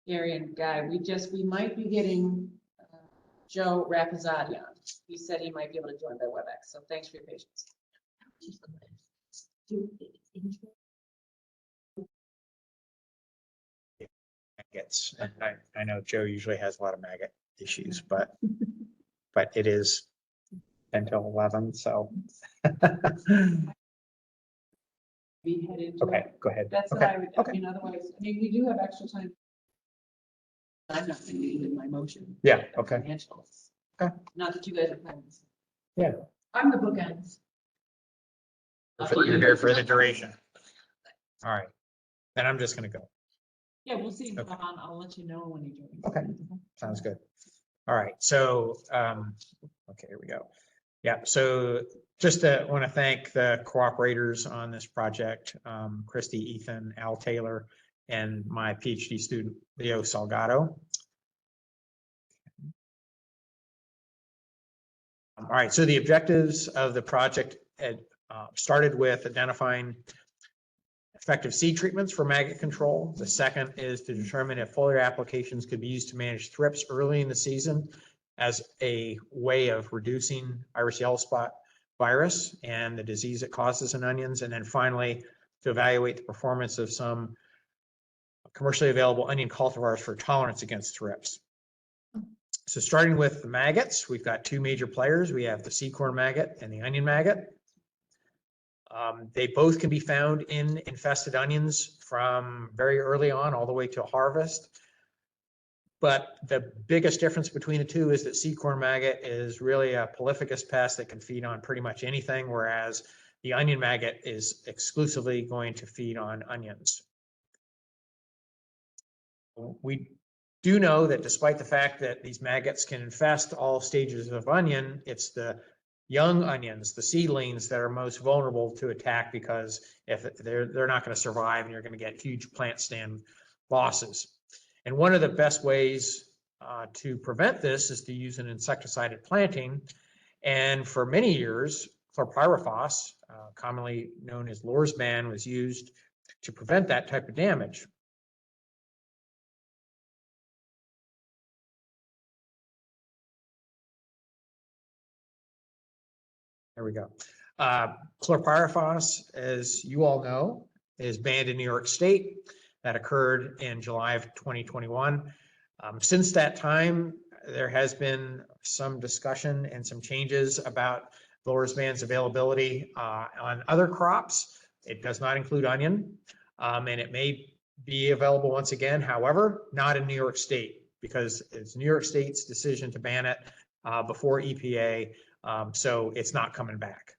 Gary and Guy, we might be getting Joe Rapizzati on. He said he might be able to join by WebEx, so thanks for your patience. Maggots. And I know Joe usually has a lot of maggot issues, but it is 10 till 11, so. Be headed to Okay, it. go ahead. That's what Okay, I would, okay. I mean, otherwise, I mean, we do have extra time. I'm not going to need in my motion. Yeah, okay. Financials. Okay. Not that you guys are planning. Yeah. I'm the bookends. You're here for the duration. All right, then I'm just gonna go. Yeah, we'll see. Okay. I'll let you know when he joins. Okay. Sounds good. All right, so, okay, here we go. Yeah, so just want to thank the cooperators on this project, Christy, Ethan, Al Taylor, and my PhD student, Leo Salgado. All right, so the objectives of the project started with identifying effective seed treatments for maggot control. The second is to determine if foliar applications could be used to manage thrips early in the season as a way of reducing iris yellow spot virus and the disease it causes in onions. And then finally, to evaluate the performance of some commercially available onion cultivars for tolerance against thrips. So starting with the maggots, we've got two major players. We have the seed corn maggot and the onion maggot. They both can be found in infested onions from very early on all the way to harvest. But the biggest difference between the two is that seed corn maggot is really a prolificous pest that can feed on pretty much anything, whereas the onion maggot is exclusively going to feed on onions. We do know that despite the fact that these maggots can infest all stages of onion, it's the young onions, the seedlings, that are most vulnerable to attack, because if they're not going to survive and you're going to get huge plant stand losses. And one of the best ways to prevent this is to use an insecticide at planting. And for many years, chlorpyrifos, commonly known as Lorsban, was used to prevent that type of damage. There we go. Chlorpyrifos, as you all know, is banned in New York State. That occurred in July of 2021. Since that time, there has been some discussion and some changes about Lorsban's availability on other crops. It does not include onion, and it may be available once again, however, not in New York State, because it's New York State's decision to ban it before EPA. So it's not coming back.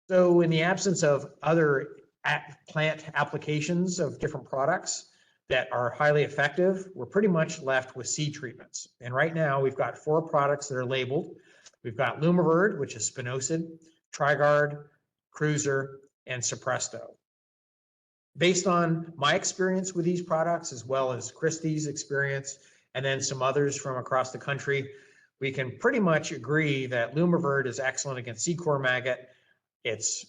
So in the absence of other plant applications of different products that are highly effective, we're pretty much left with seed treatments. And right now we've got 4 products that are labeled. We've got Lumiverd, which is spinosad, Trigard, Cruiser, and Suppresto. Based on my experience with these products, as well as Christie's experience, and then some others from across the country, we can pretty much agree that Lumiverd is excellent against seed corn maggot. It's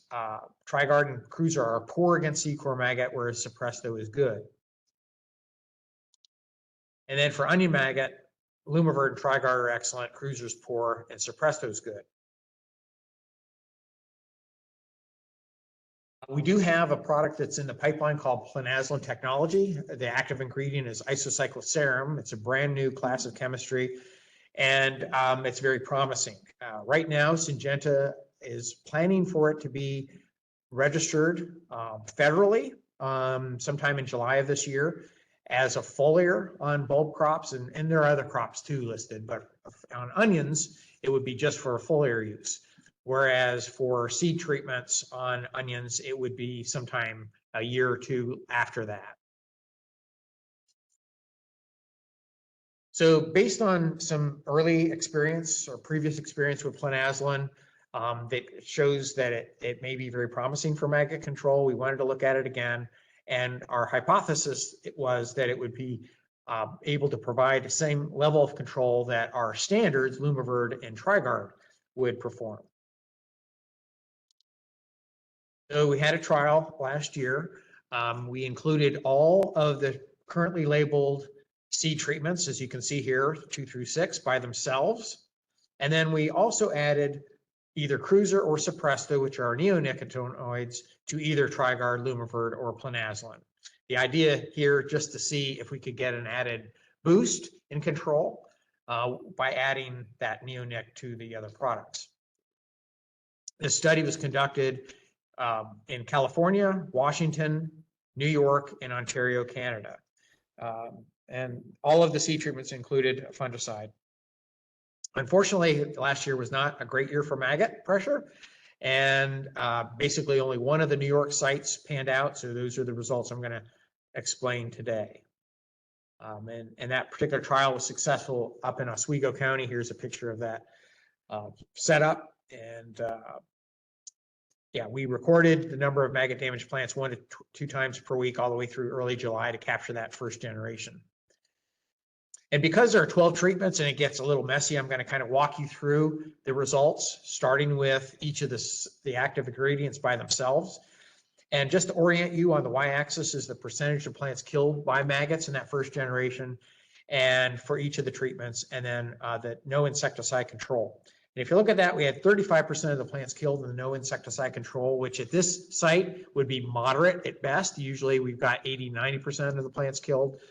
Trigard and Cruiser are poor against seed corn maggot, whereas Suppresto is good. And then for onion maggot, Lumiverd and Trigard are excellent, Cruiser's poor, and Suppresto is good. We do have a product that's in the pipeline called Plinazolin technology. The active ingredient is isocycloserum. It's a brand new class of chemistry, and it's very promising. Right now, Syngenta is planning for it to be registered federally sometime in July of this year as a foliar on bulb crops, and there are other crops too listed, but on onions, it would be just for foliar use. Whereas for seed treatments on onions, it would be sometime a year or two after that. So based on some early experience or previous experience with Plinazolin, that shows that it may be very promising for maggot control. We wanted to look at it again. And our hypothesis was that it would be able to provide the same level of control that our standards, Lumiverd and Trigard, would perform. So we had a trial last year. We included all of the currently labeled seed treatments, as you can see here, 2 through 6 by themselves. And then we also added either Cruiser or Suppresto, which are neonicotinoids, to either Trigard, Lumivert, or Planazelin. The idea here just to see if we could get an added boost in control by adding that neonic to the other products. This study was conducted in California, Washington, New York, and Ontario, Canada. And all of the seed treatments included a fungicide. Unfortunately, last year was not a great year for maggot pressure, and basically only one of the New York sites panned out. So those are the results I'm going to explain today. And that particular trial was successful up in Oswego County. Here's a picture of that setup. And yeah, we recorded the number of maggot damaged plants 1 to 2 times per week all the way through early July to capture that first generation. And because there are 12 treatments and it gets a little messy, I'm going to kind of walk you through the results, starting with each of the active ingredients by themselves. And just to orient you, on the y-axis is the percentage of plants killed by maggots in that first generation, and for each of the treatments, and then the no insecticide control. And if you look at that, we had 35% of the plants killed in the no insecticide control, which at this site would be moderate at best. Usually we've got 80–90% of the plants killed.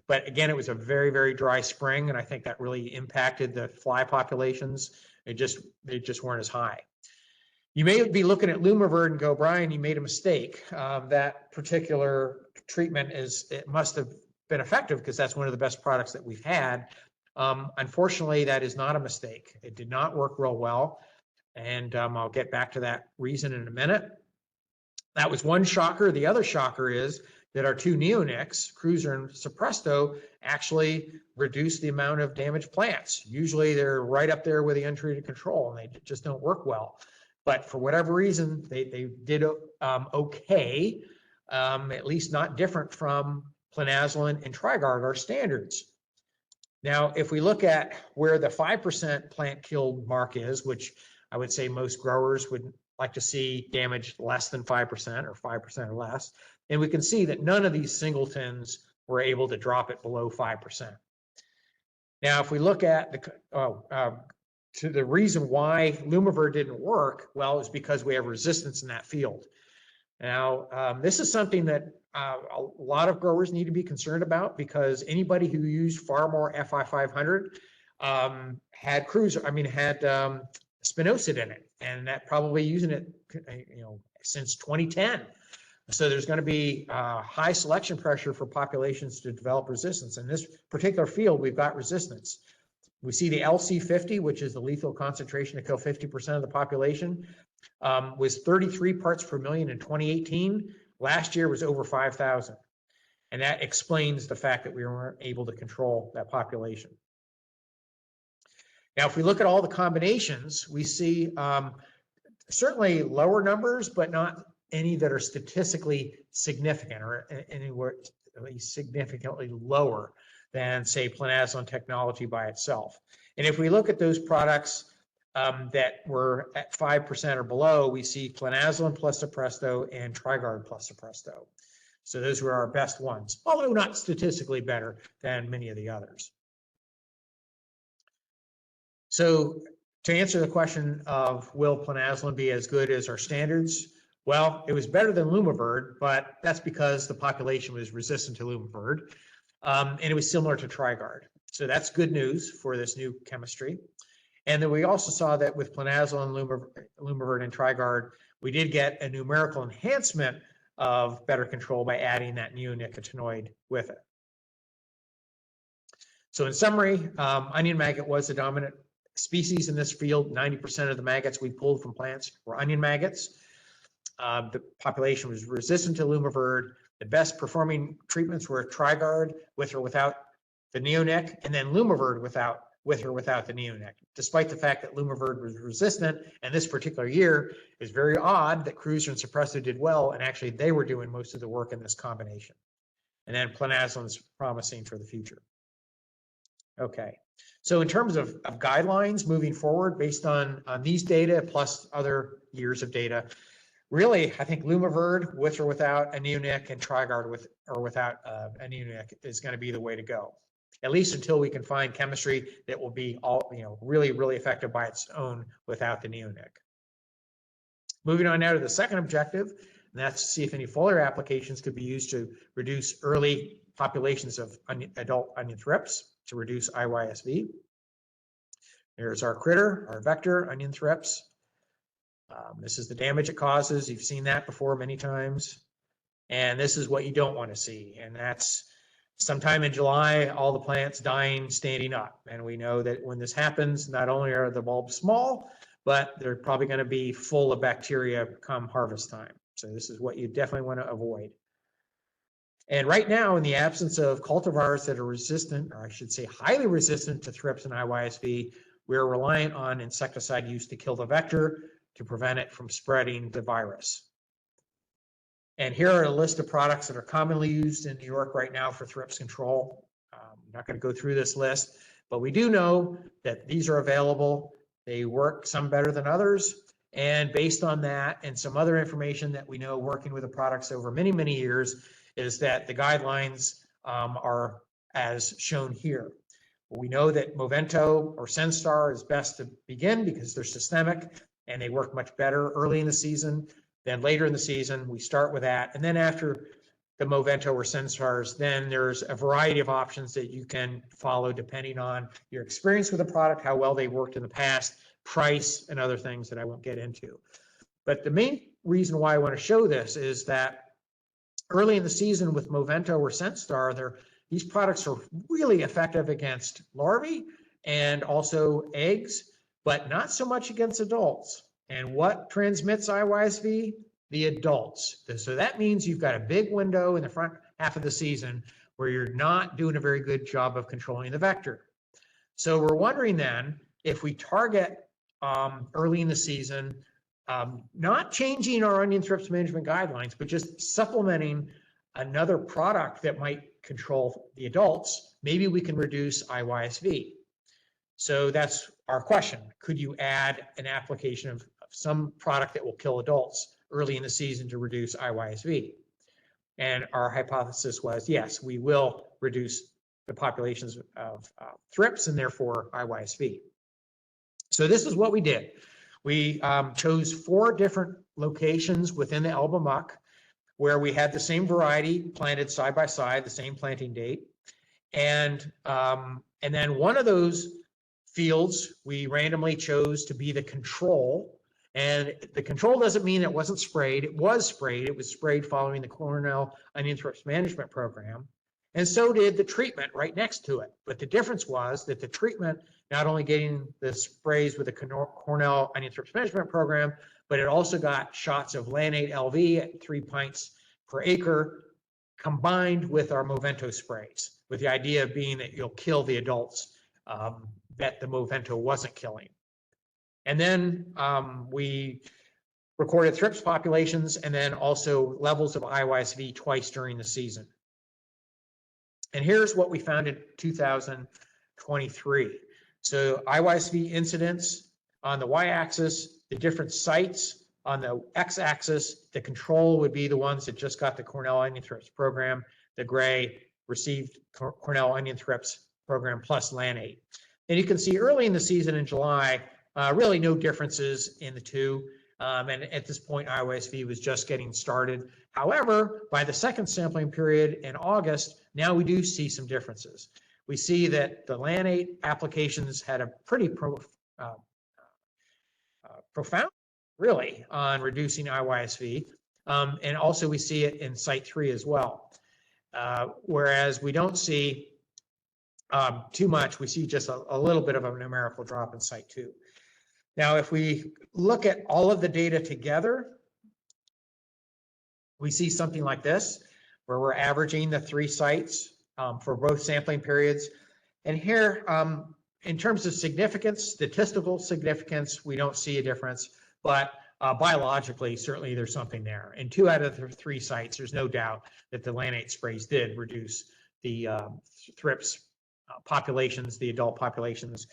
But again, it was a very, very dry spring, and I think that really impacted the fly populations. They just weren't as high. You may be looking at Lumivert and go, Brian, you made a mistake. That particular treatment it must have been effective because that's one of the best products that we've had. Unfortunately, that is not a mistake. It did not work real well, and I'll get back to that reason in a minute. That was one shocker. The other shocker is that our 2 neonics, Cruiser and Suppresto, actually reduce the amount of damaged plants. Usually they're right up there with the untreated control, and they just don't work well. But for whatever reason, they did okay, at least not different from Planazelin and Trigard, our standards. Now, if we look at where the 5% plant killed mark is, which I would say most growers would like to see damage less than 5% or 5% or less, and we can see that none of these singletons were able to drop it below 5%. Now, if we look at to the reason why Lumivert didn't work, well, is because we have resistance in that field. Now, this is something that a lot of growers need to be concerned about, because anybody who used Farmore FI500 had spinosad in it, and that probably using it, since 2010. So there's going to be high selection pressure for populations to develop resistance. In this particular field, we've got resistance. We see the LC50, which is the lethal concentration to kill 50% of the population, was 33 parts per million in 2018. Last year was over 5,000. And that explains the fact that we weren't able to control that population. Now, if we look at all the combinations, we see certainly lower numbers, but not any that are statistically significant or anywhere significantly lower than, say, Planazelin technology by itself. And if we look at those products that were at 5% or below, we see Planazelin plus Suppresto and Trigard plus Suppresto. So those were our best ones, although not statistically better than many of the others. So to answer the question of will Planazelin be as good as our standards? Well, it was better than Lumivert, but that's because the population was resistant to Lumivert, and it was similar to Trigard. So that's good news for this new chemistry. And then we also saw that with Planazelin, Lumivert, and Trigard, we did get a numerical enhancement of better control by adding that neonicotinoid with it. So in summary, onion maggot was the dominant species in this field. 90% of the maggots we pulled from plants were onion maggots. The population was resistant to Lumivert. The best performing treatments were Trigard with or without the neonic, and then Lumivert with or without the neonic. Despite the fact that Lumivert was resistant, and this particular year is very odd that Cruiser and Suppresto did well, and actually they were doing most of the work in this combination. And then Planazelin's promising for the future. Okay, so in terms of guidelines moving forward based on these data plus other years of data, really, I think Lumiverd with or without a neonic and Trigard with or without a neonic is going to be the way to go, at least until we can find chemistry that will be all, really, really effective by its own without the neonic. Moving on now to the second objective, and that's to see if any foliar applications could be used to reduce early populations of adult onion thrips to reduce IYSV. There's our critter, our vector, onion thrips. This is the damage it causes. You've seen that before many times. And this is what you don't want to see. And that's sometime in July, all the plants dying, standing up. And we know that when this happens, not only are the bulbs small, but they're probably going to be full of bacteria come harvest time. So this is what you definitely want to avoid. And right now, in the absence of cultivars that are resistant, or I should say highly resistant to thrips and IYSV, we're reliant on insecticide use to kill the vector to prevent it from spreading the virus. And here are a list of products that are commonly used in New York right now for thrips control. I'm not going to go through this list, but we do know that these are available. They work some better than others. And based on that and some other information that we know working with the products over many, many years is that the guidelines are as shown here. We know that Movento or Senstar is best to begin because they're systemic and they work much better early in the season. Then later in the season, we start with that. And then after the Movento or Sensars, then there's a variety of options that you can follow depending on your experience with the product, how well they worked in the past, price, and other things that I won't get into. But the main reason why I want to show this is that early in the season with Movento or Senstar, these products are really effective against larvae and also eggs, but not so much against adults. And what transmits IYSV? The adults. So that means you've got a big window in the front half of the season where you're not doing a very good job of controlling the vector. So we're wondering then if we target early in the season, not changing our onion thrips management guidelines, but just supplementing another product that might control the adults, maybe we can reduce IYSV. So that's our question. Could you add an application of some product that will kill adults early in the season to reduce IYSV? And our hypothesis was, yes, we will reduce the populations of thrips and therefore IYSV. So this is what we did. We chose 4 different locations within the Elba muck where we had the same variety planted side by side, the same planting date. And then one of those fields we randomly chose to be the control. And the control doesn't mean it wasn't sprayed. It was sprayed. It was sprayed following the Cornell Onion Thrips Management Program. And so did the treatment right next to it. But the difference was that the treatment, not only getting the sprays with the Cornell Onion Thrips Management Program, but it also got shots of Lanate LV at 3 pints per acre combined with our Movento sprays, with the idea being that you'll kill the adults that the Movento wasn't killing. And then we recorded thrips populations and then also levels of IYSV twice during the season. And here's what we found in 2023. So IYSV incidence on the y-axis, the different sites on the x-axis, the control would be the ones that just got the Cornell Onion Thrips program. The gray received Cornell Onion Thrips program plus Lanate. And you can see early in the season in July, really no differences in the two. And at this point, IYSV was just getting started. However, by the second sampling period in August, now we do see some differences. We see that the Lanate applications had a pretty profound, really, on reducing IYSV. And also we see it in site 3 as well. Whereas we don't see too much, we see just a little bit of a numerical drop in site 2. Now, if we look at all of the data together, we see something like this, where we're averaging the 3 sites for both sampling periods. And here, in terms of significance, statistical significance, we don't see a difference, but biologically, certainly there's something there. In 2 out of the 3 sites, there's no doubt that the Lanate sprays did reduce the thrips populations, the adult populations,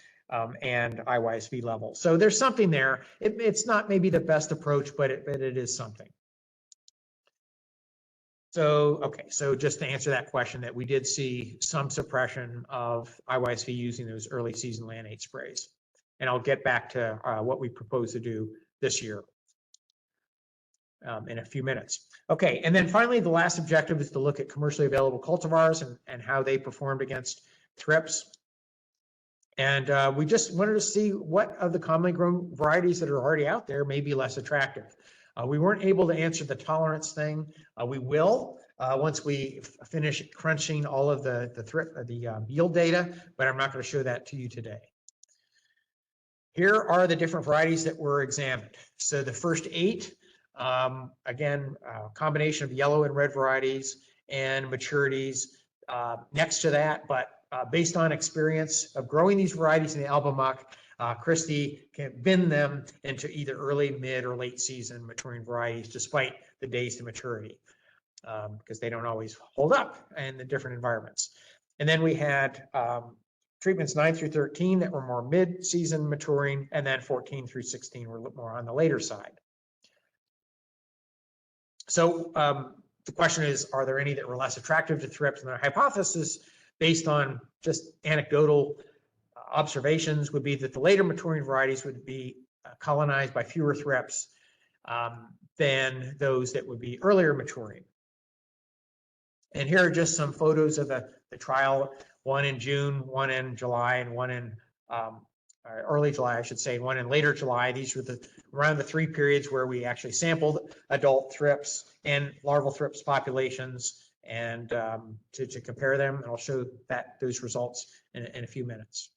and IYSV level. So there's something there. It's not maybe the best approach, but it is something. So, okay, so just to answer that question, that we did see some suppression of IYSV using those early season lannate sprays. And I'll get back to what we propose to do this year in a few minutes. Okay, and then finally, the last objective is to look at commercially available cultivars and how they performed against thrips. And we just wanted to see what of the commonly grown varieties that are already out there may be less attractive. We weren't able to answer the tolerance thing. We will once we finish crunching all of the yield data, but I'm not going to show that to you today. Here are the different varieties that were examined. So the first 8, again, a combination of yellow and red varieties and maturities next to that, but based on experience of growing these varieties in the alba muck, Christy can bend them into either early, mid, or late season maturing varieties, despite the days to maturity, because they don't always hold up in the different environments. And then we had treatments 9 through 13 that were more mid-season maturing, and then 14 through 16 were more on the later side. So the question is, are there any that were less attractive to thrips? And the hypothesis, based on just anecdotal observations, would be that the later maturing varieties would be colonized by fewer thrips than those that would be earlier maturing. And here are just some photos of the trial, one in June, one in July, and one in early July, I should say, one in later July. These were around the 3 periods where we actually sampled adult thrips and larval thrips populations, and to compare them. And I'll show those results in a few minutes.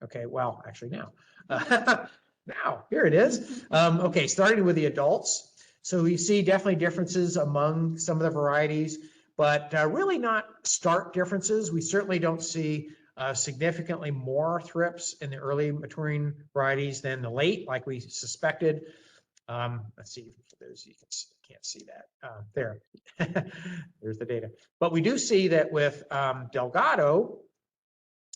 Okay, well, actually now. Now, here it is. Okay, starting with the adults. So we see definitely differences among some of the varieties, but really not stark differences. We certainly don't see significantly more thrips in the early maturing varieties than the late, like we suspected. Let's see, for those you can't see that. There, there's the data. But we do see that with Delgado,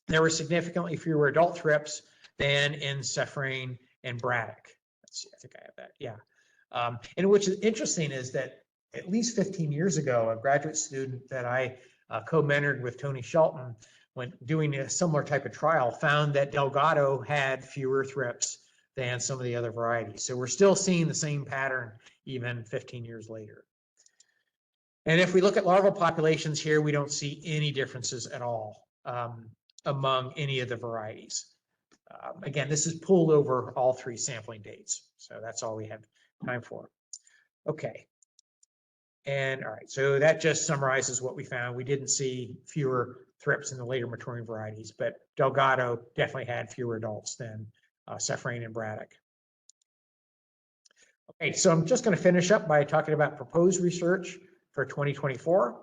there were significantly fewer adult thrips than in Safrain and Braddock. Let's see, I think I have that, yeah. And which is interesting is that at least 15 years ago, a graduate student that I co-mentored with Tony Shelton, when doing a similar type of trial, found that Delgado had fewer thrips than some of the other varieties. So we're still seeing the same pattern even 15 years later. And if we look at larval populations here, we don't see any differences at all among any of the varieties. Again, this is pulled over all 3 sampling dates. So that's all we have time for. Okay. And all right, so that just summarizes what we found. We didn't see fewer thrips in the later maturing varieties, but Delgado definitely had fewer adults than Safrain and Braddock. Okay, so I'm just going to finish up by talking about proposed research for 2024.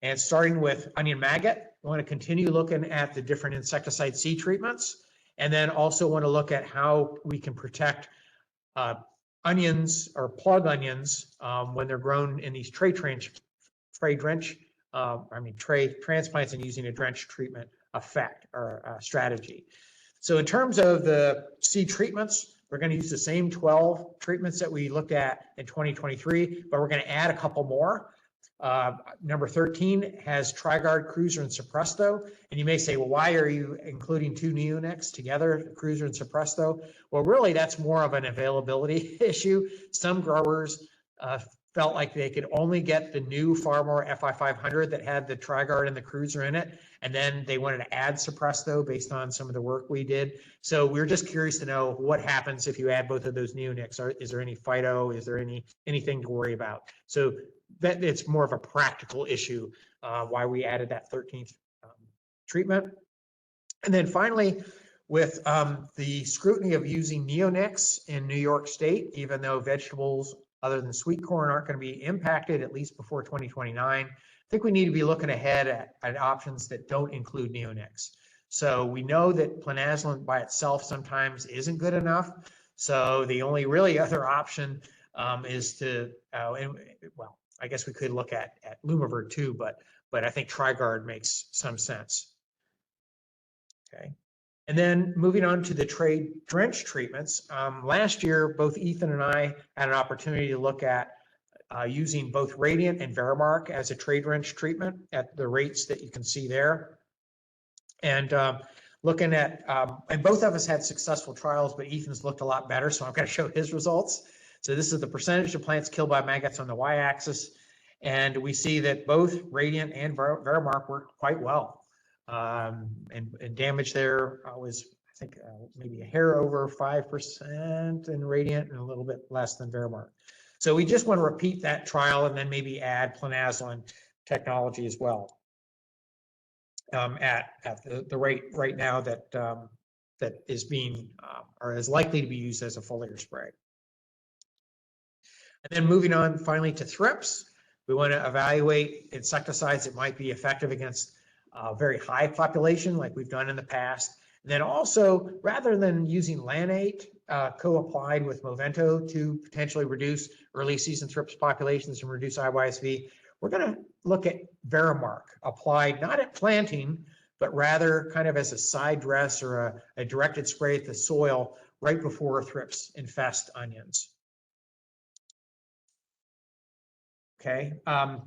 And starting with onion maggot, I want to continue looking at the different insecticide seed treatments, and then also want to look at how we can protect onions or plug onions when they're grown in these tray transplants and using a drench treatment effect or strategy. So in terms of the seed treatments, we're going to use the same 12 treatments that we looked at in 2023, but we're going to add a couple more. Number 13 has Trigard, Cruiser, and Suppresto. And you may say, well, why are you including 2 neonics together, Cruiser and Suppresto? Well, really, that's more of an availability issue. Some growers felt like they could only get the new Farmore FI500 that had the Trigard and the Cruiser in it, and then they wanted to add Suppresto based on some of the work we did. So we're just curious to know what happens if you add both of those neonics. Is there any phyto? Is there anything to worry about? So that it's more of a practical issue why we added that 13th treatment. And then finally, with the scrutiny of using neonics in New York State, even though vegetables other than sweet corn aren't going to be impacted at least before 2029, I think we need to be looking ahead at options that don't include neonics. So we know that planazolant by itself sometimes isn't good enough. So the only really other option is to, well, I guess we could look at Lumivert too, but I think Trigard makes some sense. Okay. And then moving on to the trade drench treatments. Last year, both Ethan and I had an opportunity to look at using both Radiant and Verimark as a trade drench treatment at the rates that you can see there. And looking at, and both of us had successful trials, but Ethan's looked a lot better, so I'm going to show his results. So this is the percentage of plants killed by maggots on the y-axis. And we see that both Radiant and Verimark worked quite well. And damage there was, I think, maybe a hair over 5% in Radiant and a little bit less than Verimark. So we just want to repeat that trial and then maybe add Plinazolin technology as well at the rate right now that that is being or is likely to be used as a foliar spray. And then moving on finally to thrips, we want to evaluate insecticides that might be effective against a very high population like we've done in the past. And then also, rather than using Lanate co-applied with Movento to potentially reduce early season thrips populations and reduce IYSV, we're going to look at Verimark applied not at planting, but rather kind of as a side dress or a directed spray at the soil right before thrips infest onions. Okay,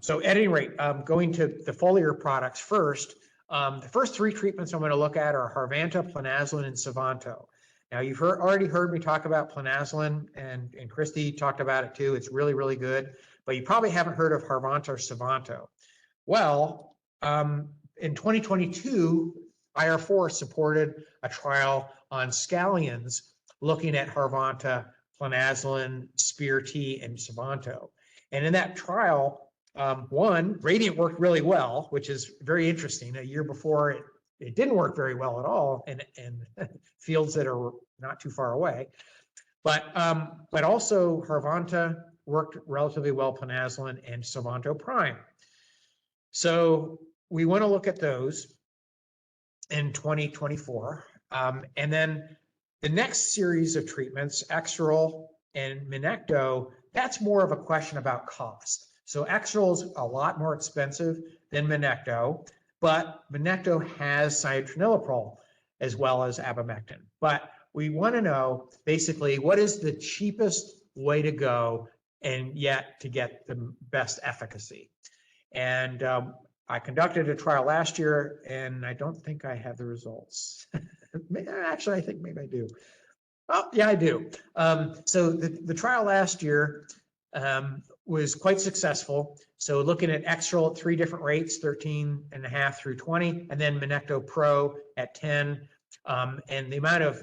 so at any rate, going to the foliar products first, the first three treatments I'm going to look at are Harvanta, Plinazolin, and Savanto. Now you've already heard me talk about Plinazolin, and Christy talked about it too. It's really, really good, but you probably haven't heard of Harvanta or Savanto. Well, in 2022, IR4 supported a trial on scallions looking at Harvanta, Plinazolin, Spear T, and Savanto. And in that trial, one, Radiant worked really well, which is very interesting. A year before, it didn't work very well at all in fields that are not too far away. But also Harvanta worked relatively well, Plinazolin and Savanto Prime. So we want to look at those in 2024. And then the next series of treatments, Exirel and Minecto, that's more of a question about cost. So Exirel is a lot more expensive than Minecto, but Minecto has cyanotraniliprole as well as abamectin. But we want to know basically what is the cheapest way to go and yet to get the best efficacy. And I conducted a trial last year, and I don't think I have the results. Actually, I think maybe I do. Oh, yeah, I do. So the trial last year was quite successful. So looking at Exirel at 3 different rates, 13.5 through 20, and then Minecto Pro at 10. And the amount of,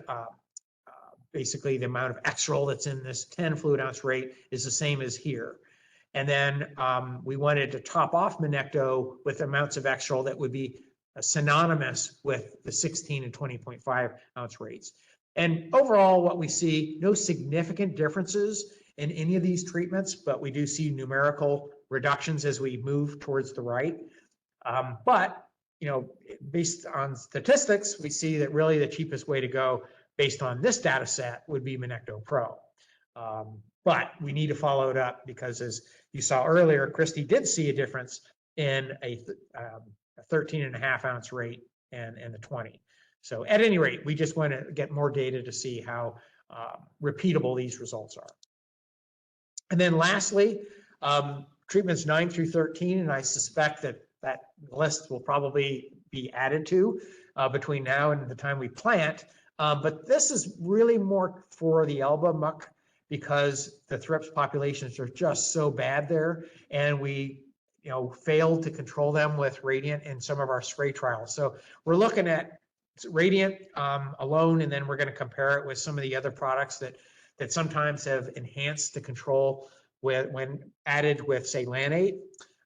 basically the amount of Exirel that's in this 10 fluid ounce rate is the same as here. And then we wanted to top off Minecto with amounts of Exirel that would be synonymous with the 16 and 20.5 ounce rates. And overall, what we see, no significant differences in any of these treatments, but we do see numerical reductions as we move towards the right. But, you know, based on statistics, we see that really the cheapest way to go based on this data set would be Minecto Pro. But we need to follow it up because, as you saw earlier, Christy did see a difference in a 13.5 ounce rate and the 20. So at any rate, we just want to get more data to see how repeatable these results are. And then lastly, treatments 9 through 13, and I suspect that that list will probably be added to between now and the time we plant. But this is really more for the Elba muck because the thrips populations are just so bad there, and we failed to control them with Radiant in some of our spray trials. So we're looking at Radiant alone, and then we're going to compare it with some of the other products that sometimes have enhanced the control when added with, say, Lanate.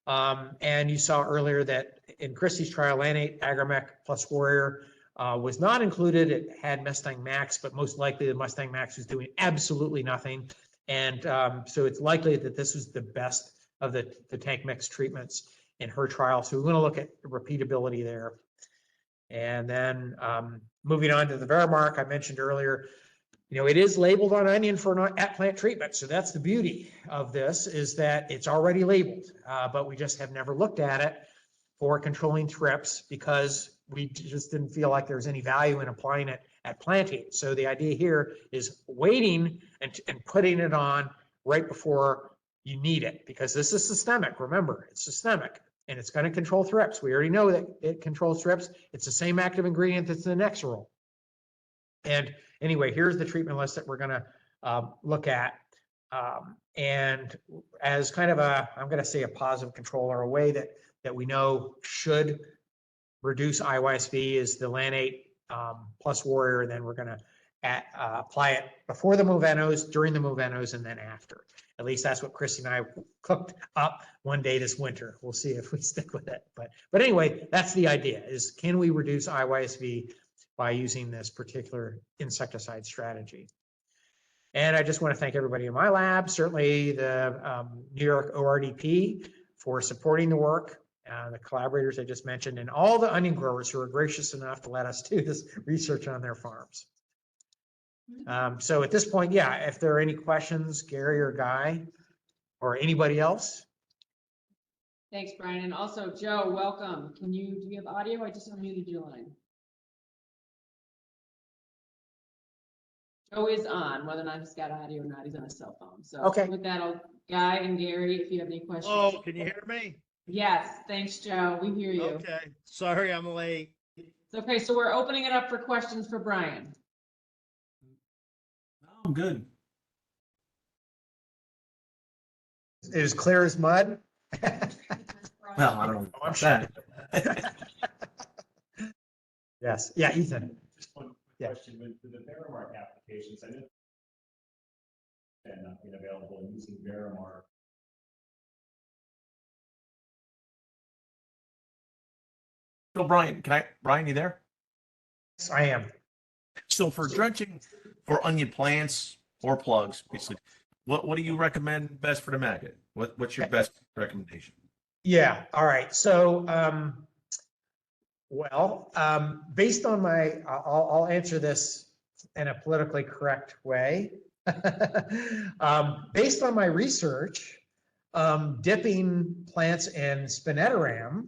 And you saw earlier that in Christie's trial, Lanate, Agrimec plus Warrior was not included. It had Mustang Max, but most likely the Mustang Max was doing absolutely nothing. And so it's likely that this was the best of the tank mix treatments in her trial. So we're going to look at the repeatability there. And then moving on to the Verimark, I mentioned earlier, it is labeled on onion for at-plant treatment. So that's the beauty of this, is that it's already labeled, but we just have never looked at it for controlling thrips because we just didn't feel like there was any value in applying it at planting. So the idea here is waiting and putting it on right before you need it, because this is systemic. Remember, it's systemic and it's going to control thrips. We already know that it controls thrips. It's the same active ingredient that's in the Nexerol. And anyway, here's the treatment list that we're going to look at. And as kind of a, I'm going to say a positive control, or a way that we know should reduce IYSV, is the Lanate plus Warrior. And then we're going to apply it before the Movenos, during the Movenos, and then after. At least that's what Chrissy and I cooked up one day this winter. We'll see if we stick with it. But anyway, that's the idea, is can we reduce IYSV by using this particular insecticide strategy? And I just want to thank everybody in my lab, certainly the New York ORDP for supporting the work, the collaborators I just mentioned, and all the onion growers who are gracious enough to let us do this research on their farms. So at this point, yeah, if there are any questions, Gary or Guy or anybody else. Thanks, Brian. And also, Joe, welcome. Do you have audio? I just unmuted your line. Joe is on, whether or not he's got audio or not, he's on a cell phone. So Okay. with that, Guy and Gary, if you have any questions. Oh, can you hear me? Yes, thanks, Joe. We hear you. Okay, sorry I'm late. It's okay, so we're opening it up for questions for Brian. I'm good. It is clear as mud. Well, I don't know I'm about sure. that. Yes, yeah, Ethan. Just one Yeah. question with the Verimark applications. I know and not being available using Verimark. So Brian, Brian, you there? Yes, I am. So for drenching for onion plants or plugs, basically, what do you recommend best for the maggot? What's your best recommendation? Yeah, all right. So, based on my, I'll answer this in a politically correct way. Based on my research, dipping plants in spinetoram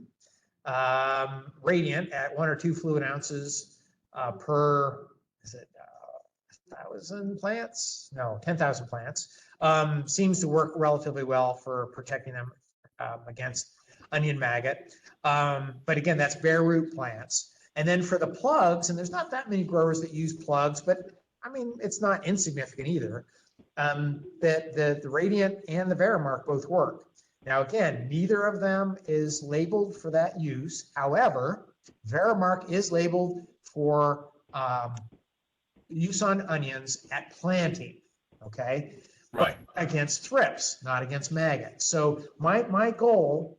radiant at 1 or 2 fluid ounces per, is it 1,000 plants? No, 10,000 plants. Seems to work relatively well for protecting them against onion maggot. But again, that's bare root plants. And then for the plugs, and there's not that many growers that use plugs, but I mean, it's not insignificant either. That the Radiant and the Verimark both work. Now, again, neither of them is labeled for that use. However, Verimark is labeled for use on onions at planting, okay? Right. But against thrips, not against maggots. So my goal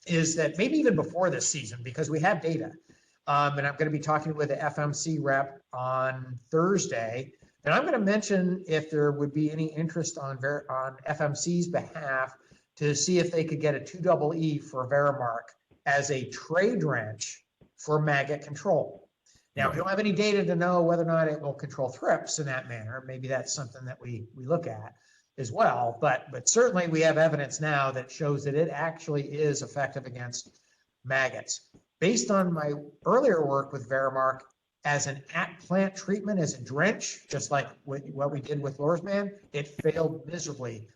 is that maybe even before this season, because we have data, and I'm going to be talking with the FMC rep on Thursday, and I'm going to mention if there would be any interest on FMC's behalf to see if they could get a 2EE for Verimark as a tray drench for maggot control. Now, we don't have any data to know whether or not it will control thrips in that manner. Maybe that's something that we look at as well. But certainly we have evidence now that shows that it actually is effective against maggots. Based on my earlier work with Verimark as an at-plant treatment, as a drench, just like what we did with Lorsman, it failed miserably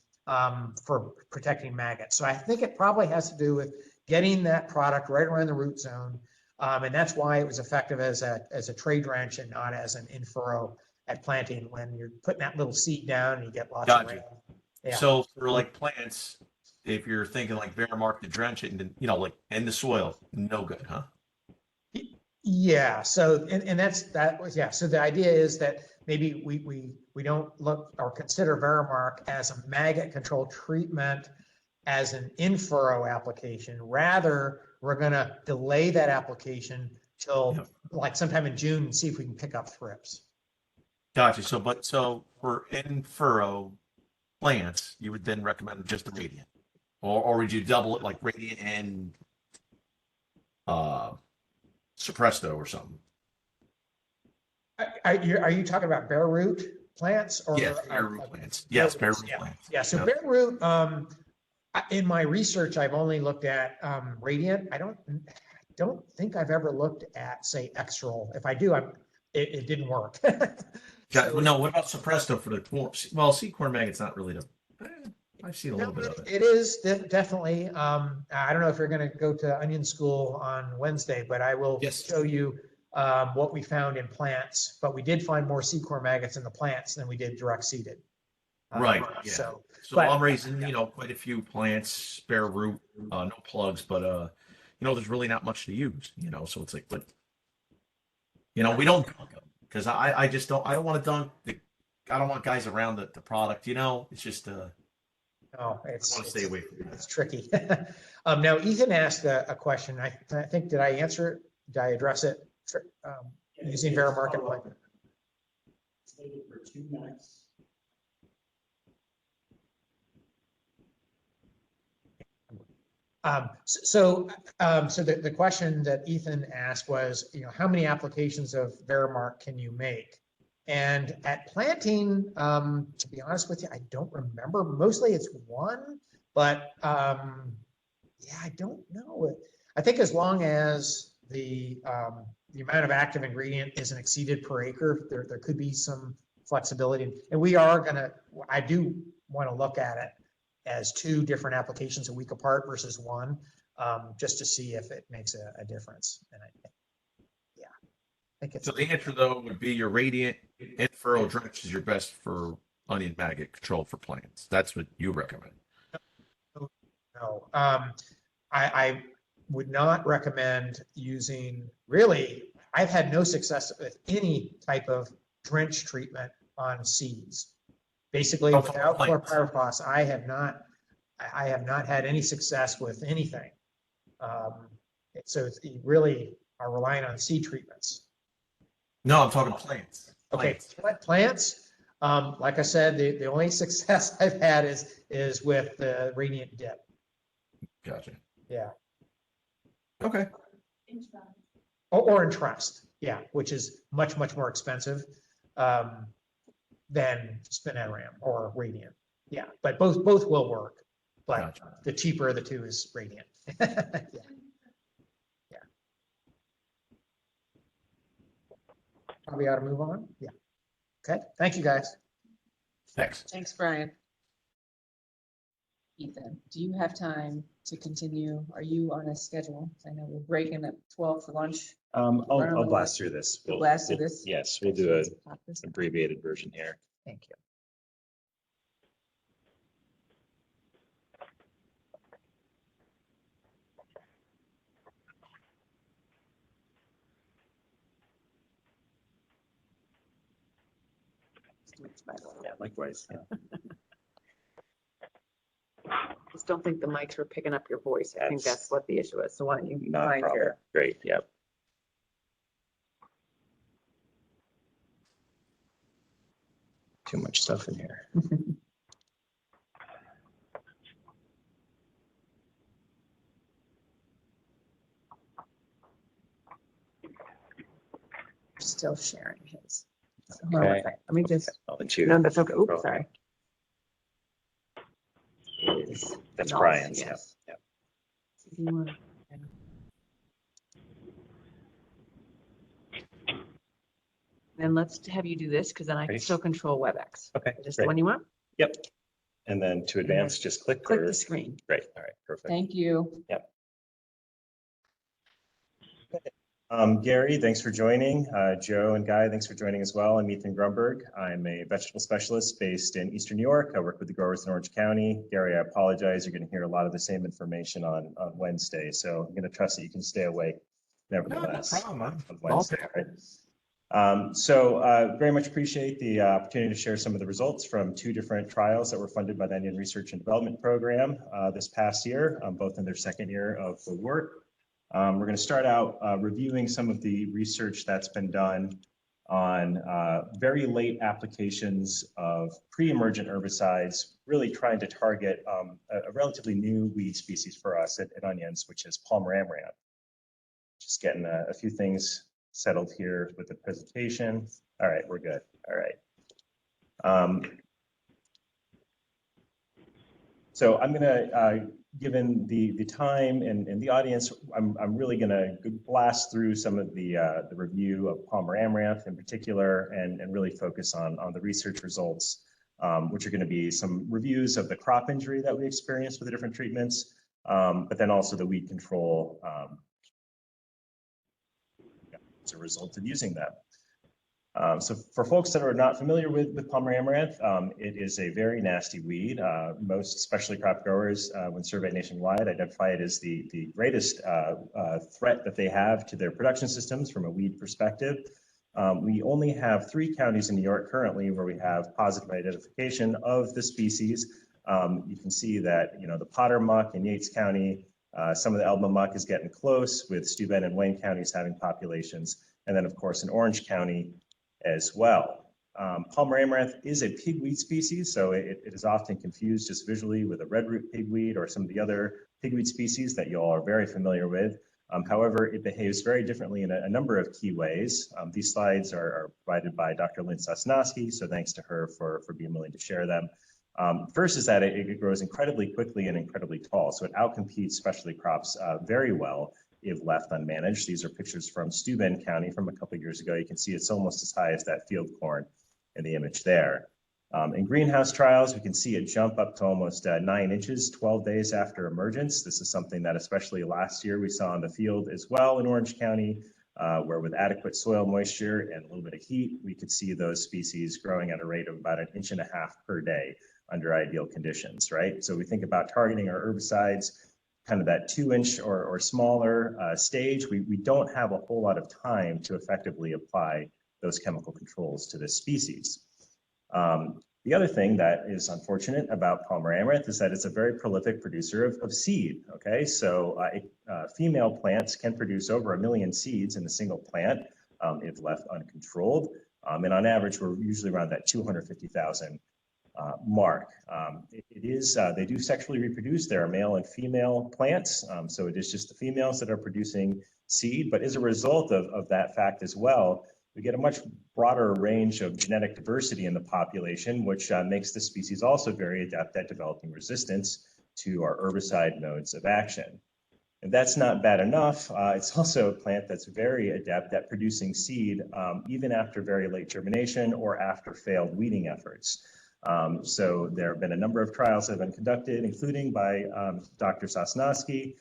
for protecting maggots. So I think it probably has to do with getting that product right around the root zone. And that's why it was effective as a tray drench and not as an in-furrow at planting, when you're putting that little seed down and you get lots of rain. Yeah. So for like plants, if you're thinking like Verimark to drench it and like in the soil, no good, huh? Yeah. So so the idea is that maybe we don't look or consider Verimark as a maggot control treatment as an in-furrow application. Rather, we're going to delay that application till like sometime in June and see if we can pick up thrips. Gotcha. So for in-furrow plants, you would then recommend just the Radiant, or would you double it like Radiant and Suppresto or something? Are you talking about bare root plants or? Yes, bare root plants. Yes, bare root plants. Yeah. So bare root, in my research, I've only looked at Radiant. don't think I've ever looked at, say, Xrel. If I do, it didn't work. Got, So- no, what about Suppresto for the corn? Well, seed corn maggot's not really the, I've seen a little No, bit of it. It is definitely. I don't know if you're going to go to onion school on Wednesday, but I will Yes. show you what we found in plants. But we did find more seed corn maggots in the plants than we did direct seeded. Right, yeah. So, So but- I'm raising, quite a few plants, spare root, no plugs, but, there's really not much to use, so it's like, but, we don't dunk them because I just don't, I don't want to dunk I don't want guys around the product, it's just, no, I want to stay away from that. it's tricky. Now Ethan asked a question. I think, did I answer it? Did I address it? Using Verimark and what? Slated for 2 nights. So the question that Ethan asked was, how many applications of Verimark can you make? And at planting, to be honest with you, I don't remember. Mostly it's one, but yeah, I don't know. I think as long as the amount of active ingredient isn't exceeded per acre, there could be some flexibility. And I do want to look at it as 2 different applications a week apart versus 1, just to see if it makes a difference. And I think it's. So the answer though would be your radiant and furrow drench is your best for onion maggot control for plants. That's what you recommend. No, I would not recommend using, really, I've had no success with any type of drench treatment on seeds. Basically, Oh, for without plants. chlorpyrifos, I have not had any success with anything. So you really are relying on seed treatments. No, I'm talking plants. Okay, plants, like I said, the only success I've had is with the radiant dip. Gotcha. Yeah. Okay. Or in trust, yeah, which is much more expensive than Spinetoram or Radiant. Yeah, but both will work, but Gotcha. the cheaper of the 2 is Radiant. Yeah. Probably ought to move on. Yeah. Okay, thank you, guys. Thanks. Thanks, Brian. Ethan, do you have time to continue? Are you on a schedule? I know we're breaking at 12 for lunch. I'll blast through this. You'll blast through this? Yes, we'll do an abbreviated version here. Thank you. Yeah, likewise. Just don't think the mics were picking up your voice. I think That's- that's what the issue is. So why don't you Not a find problem. your, Great, yep. Too much stuff in here. still sharing his. So hold on one Okay. second. Let me just, I'll let you. no, that's okay. Oops, Roll. sorry. That's No, Brian's, yep, yes. yep. Do you want- Then let's have you do this, because then I can Great. still control WebEx. Okay, Just the great. one you want? Yep. And then to advance, just click. Click or- the screen. Great, all right, perfect. Thank you. Gary, thanks for joining. Joe and Guy, thanks for joining as well. I'm Ethan Grumberg. I'm a vegetable specialist based in Eastern New York. I work with the growers in Orange County. Gary, I apologize. You're going to hear a lot of the same information on Wednesday, so I'm going to trust that you can stay awake nevertheless. No problem, man. On Wednesday, right? Very much appreciate the opportunity to share some of the results from 2 different trials that were funded by the Onion Research and Development Program this past year, both in their 2nd year of the work. We're going to start out reviewing some of the research that's been done on very late applications of pre-emergent herbicides, really trying to target a relatively new weed species for us at onions, which is Palmer amaranth. Just getting a few things settled here with the presentation. All right, we're good. All right. So I'm going to given the time and the audience, I'm really going to blast through some of the review of Palmer Amaranth in particular, and really focus on the research results, which are going to be some reviews of the crop injury that we experienced with the different treatments, but then also the weed control as a result of using them. So for folks that are not familiar with Palmer Amaranth, it is a very nasty weed. Most specialty crop growers, when surveyed nationwide, identify it as the greatest threat that they have to their production systems from a weed perspective. We only have 3 counties in New York currently where we have positive identification of the species. You can see that, the Potter muck in Yates County, some of the Elba muck is getting close, with Steuben and Wayne counties having populations. And then, of course, in Orange County as well. Palmer Amaranth is a pigweed species, so it is often confused just visually with a red root pigweed or some of the other pigweed species that you all are very familiar with. However, it behaves very differently in a number of key ways. These slides are provided by Dr. Lynn Sosnowski, so thanks to her for being willing to share them. First is that it grows incredibly quickly and incredibly tall, so it outcompetes specialty crops very well if left unmanaged. These are pictures from Steuben County from a couple of years ago. You can see it's almost as high as that field corn in the image there. In greenhouse trials, we can see it jump up to almost 9 inches 12 days after emergence. This is something that especially last year we saw in the field as well in Orange County, where with adequate soil moisture and a little bit of heat, we could see those species growing at a rate of about 1.5 inches per day under ideal conditions, right? So we think about targeting our herbicides, kind of that 2-inch or smaller stage. We don't have a whole lot of time to effectively apply those chemical controls to this species. The other thing that is unfortunate about Palmer Amaranth is that it's a very prolific producer of seed, okay? So female plants can produce over 1 million seeds in a single plant if left uncontrolled. And on average, we're usually around that 250,000 mark. They do sexually reproduce. There are male and female plants. So it is just the females that are producing seed. But as a result of that fact as well, we get a much broader range of genetic diversity in the population, which makes the species also very adept at developing resistance to our herbicide modes of action. And that's not bad enough. It's also a plant that's very adept at producing seed even after very late germination or after failed weeding efforts. So there have been a number of trials that have been conducted, including by Dr. Sosnowski,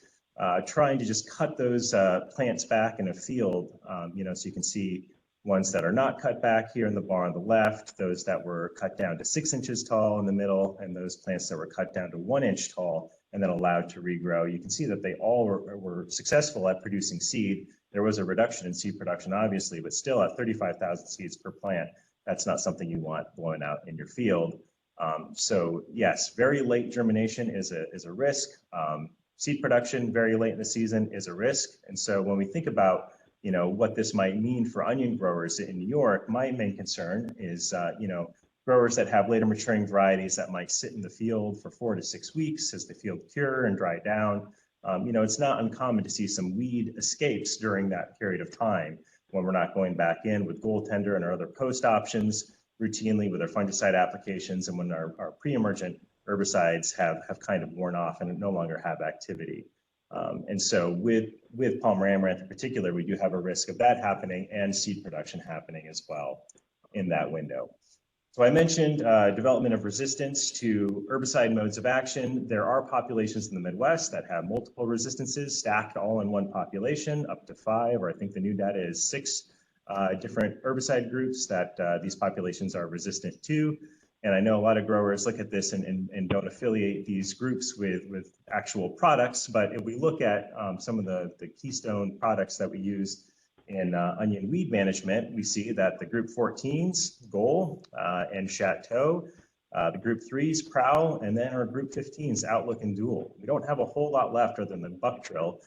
trying to just cut those plants back in a field, so you can see ones that are not cut back here in the bar on the left, those that were cut down to 6 inches tall in the middle, and those plants that were cut down to 1 inch tall and then allowed to regrow. You can see that they all were successful at producing seed. There was a reduction in seed production, obviously, but still at 35,000 seeds per plant, that's not something you want blowing out in your field. So yes, very late germination is a risk. Seed production very late in the season is a risk. And so when we think about what this might mean for onion growers in New York, my main concern is, growers that have later maturing varieties that might sit in the field for 4 to 6 weeks as the field cure and dry down. It's not uncommon to see some weed escapes during that period of time when we're not going back in with goaltender and our other post options routinely with our fungicide applications, and when our pre-emergent herbicides have kind of worn off and no longer have activity. And so with Palmer Amaranth in particular, we do have a risk of that happening and seed production happening as well in that window. So I mentioned development of resistance to herbicide modes of action. There are populations in the Midwest that have multiple resistances stacked all in one population, up to 5, or I think the new data is 6 different herbicide groups that these populations are resistant to. And I know a lot of growers look at this and don't affiliate these groups with actual products. But if we look at some of the keystone products that we use in onion weed management, we see that the group 14s, Goal and Chateau, the group 3s, Prowl, and then our group 15s, Outlook and Dual. We don't have a whole lot left other than Bucktrill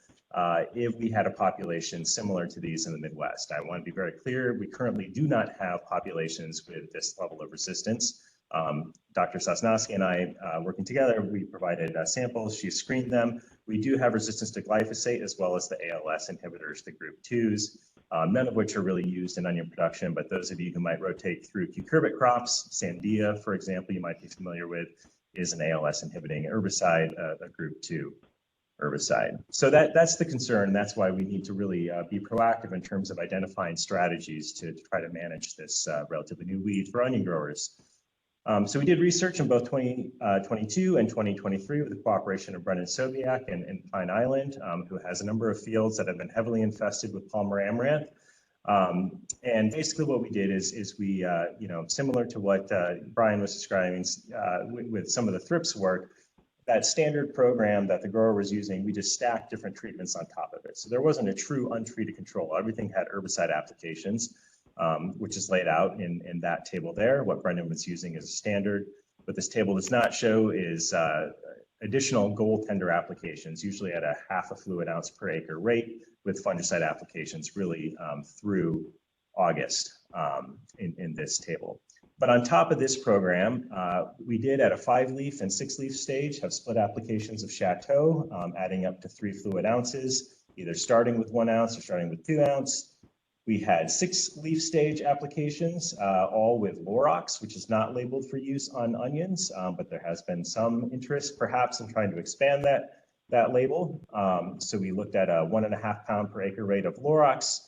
if we had a population similar to these in the Midwest. I want to be very clear, we currently do not have populations with this level of resistance. Dr. Sosnowski and I, working together, we provided samples. She screened them. We do have resistance to glyphosate as well as the ALS inhibitors, the group 2s, none of which are really used in onion production, but those of you who might rotate through cucurbit crops, Sandia, for example, you might be familiar with, is an ALS inhibiting herbicide, a group 2 herbicide. So that's the concern. That's why we need to really be proactive in terms of identifying strategies to try to manage this relatively new weed for onion growers. So we did research in both 2022 and 2023 with the cooperation of Brendan Sobiak and Pine Island, who has a number of fields that have been heavily infested with Palmer amaranth. And basically what we did is we, similar to what Brian was describing with some of the thrips work, that standard program that the grower was using, we just stacked different treatments on top of it. So there wasn't a true untreated control. Everything had herbicide applications, which is laid out in that table there. What Brendan was using is a standard. What this table does not show is additional goaltender applications, usually at a 0.5 fluid ounce per acre rate, with fungicide applications really through August in this table. But on top of this program, we did at a 5-leaf and 6-leaf stage have split applications of Chateau, adding up to 3 fluid ounces, either starting with 1 ounce or starting with 2 ounce. We had 6-leaf stage applications, all with Lorax, which is not labeled for use on onions, but there has been some interest perhaps in trying to expand that label. So we looked at a 1.5 pound per acre rate of Lorax,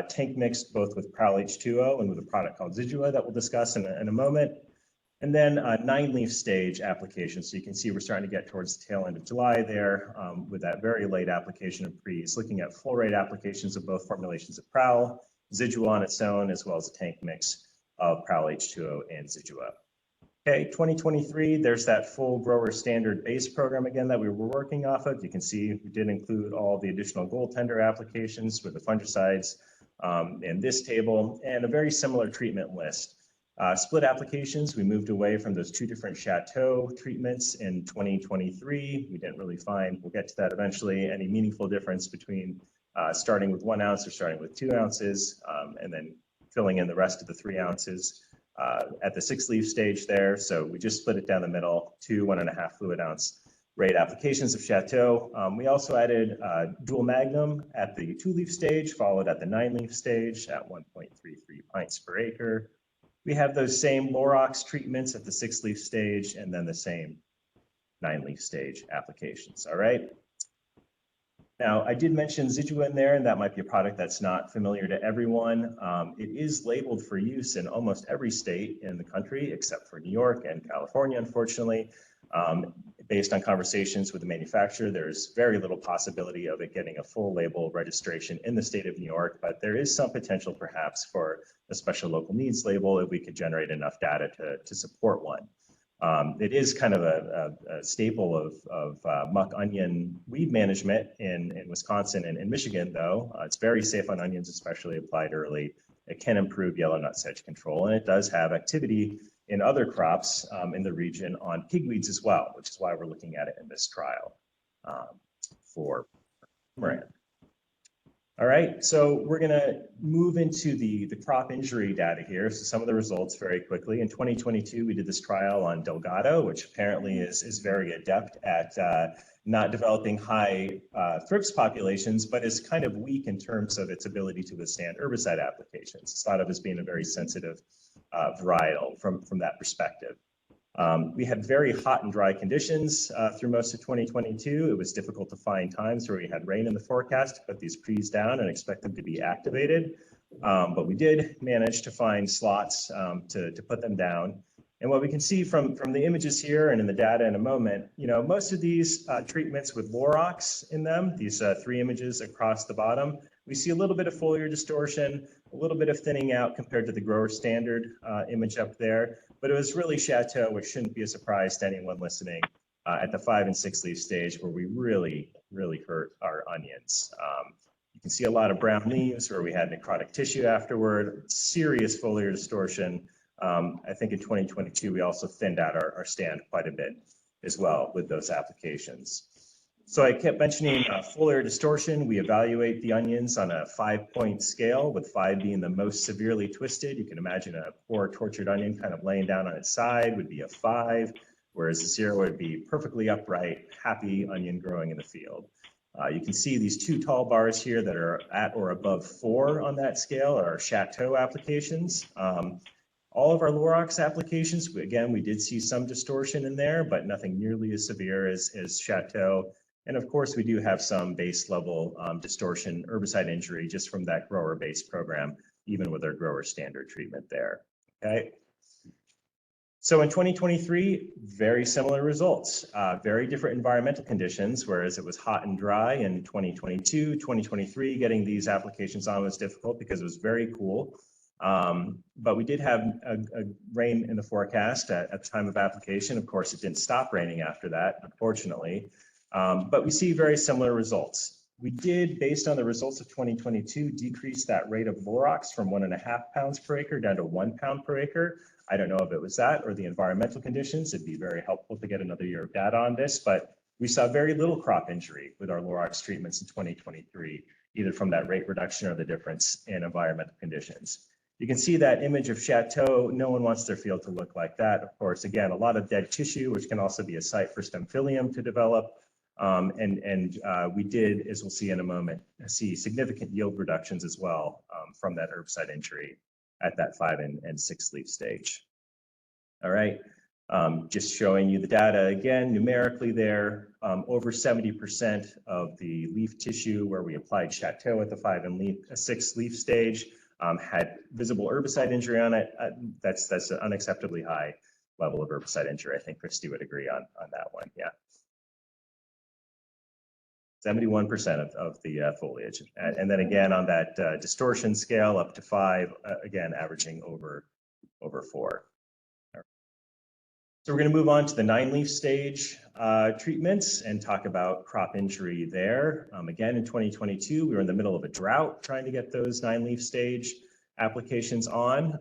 tank mixed both with Prowl H2O and with a product called Zidua that we'll discuss in a moment. And then a 9-leaf stage application. So you can see we're starting to get towards the tail end of July there with that very late application of Prees, looking at full rate applications of both formulations of Prowl, Zidua on its own, as well as a tank mix of Prowl H2O and Zidua. Okay, 2023, there's that full grower standard base program again that we were working off of. You can see we did include all the additional goaltender applications with the fungicides in this table, and a very similar treatment list. Split applications, we moved away from those 2 different Chateau treatments in 2023. We didn't really find, we'll get to that eventually, any meaningful difference between starting with 1 ounce or starting with 2 ounces, and then filling in the rest of the 3 ounces at the 6-leaf stage there. So we just split it down the middle, 2 1.5 fluid ounce rate applications of Chateau. We also added Dual Magnum at the 2-leaf stage, followed at the 9-leaf stage at 1.33 pints per acre. We have those same Lorax treatments at the 6-leaf stage, and then the same 9-leaf stage applications. All right. Now, I did mention Zidua in there, and that might be a product that's not familiar to everyone. It is labeled for use in almost every state in the country, except for New York and California, unfortunately. Based on conversations with the manufacturer, there's very little possibility of it getting a full label registration in the state of New York, but there is some potential perhaps for a special local needs label if we could generate enough data to support one. It is kind of a staple of muck onion weed management in Wisconsin and in Michigan, though. It's very safe on onions, especially applied early. It can improve yellow nut sedge control, and it does have activity in other crops in the region on pigweeds as well, which is why we're looking at it in this trial for amaranth. All right, so we're going to move into the crop injury data here. So some of the results very quickly. In 2022, we did this trial on Delgado, which apparently is very adept at not developing high thrips populations, but is kind of weak in terms of its ability to withstand herbicide applications. It's thought of as being a very sensitive varietal from that perspective. We had very hot and dry conditions through most of 2022. It was difficult to find times where we had rain in the forecast to put these trees down and expect them to be activated. But we did manage to find slots to put them down. And what we can see from the images here and in the data in a moment, most of these treatments with Lorax in them, these 3 images across the bottom, we see a little bit of foliar distortion, a little bit of thinning out compared to the grower standard image up there. But it was really Chateau, which shouldn't be a surprise to anyone listening, at the 5 and 6 leaf stage where we really hurt our onions. You can see a lot of brown leaves where we had necrotic tissue afterward, serious foliar distortion. I think in 2022, we also thinned out our stand quite a bit as well with those applications. So I kept mentioning foliar distortion. We evaluate the onions on a 5-point scale, with 5 being the most severely twisted. You can imagine a poor tortured onion kind of laying down on its side would be a 5, whereas a 0 would be perfectly upright, happy onion growing in the field. You can see these 2 tall bars here that are at or above 4 on that scale are Chateau applications. All of our Lorax applications, again, we did see some distortion in there, but nothing nearly as severe as Chateau. And of course, we do have some base level distortion, herbicide injury, just from that grower-based program, even with our grower standard treatment there, okay? So in 2023, very similar results, very different environmental conditions, whereas it was hot and dry in 2022, 2023, getting these applications on was difficult because it was very cool. But we did have a rain in the forecast at the time of application. Of course, it didn't stop raining after that, unfortunately. But we see very similar results. We did, based on the results of 2022, decrease that rate of Lorax from 1.5 pounds per acre down to 1 pound per acre. I don't know if it was that or the environmental conditions. It'd be very helpful to get another year of data on this, but we saw very little crop injury with our Lorax treatments in 2023, either from that rate reduction or the difference in environmental conditions. You can see that image of Chateau. No one wants their field to look like that. Of course, again, a lot of dead tissue, which can also be a site for stemphyllium to develop. We did, as we'll see in a moment, see significant yield reductions as well from that herbicide injury at that 5 and 6 leaf stage. All right, just showing you the data again, numerically there, over 70% of the leaf tissue where we applied Chateau at the 5 and 6 leaf stage had visible herbicide injury on it. That's an unacceptably high level of herbicide injury. I think Christy would agree on that one, yeah. 71% of the foliage. And then again, on that distortion scale up to 5, again, averaging over 4. So we're going to move on to the 9 leaf stage treatments and talk about crop injury there. Again, in 2022, we were in the middle of a drought trying to get those 9 leaf stage applications on,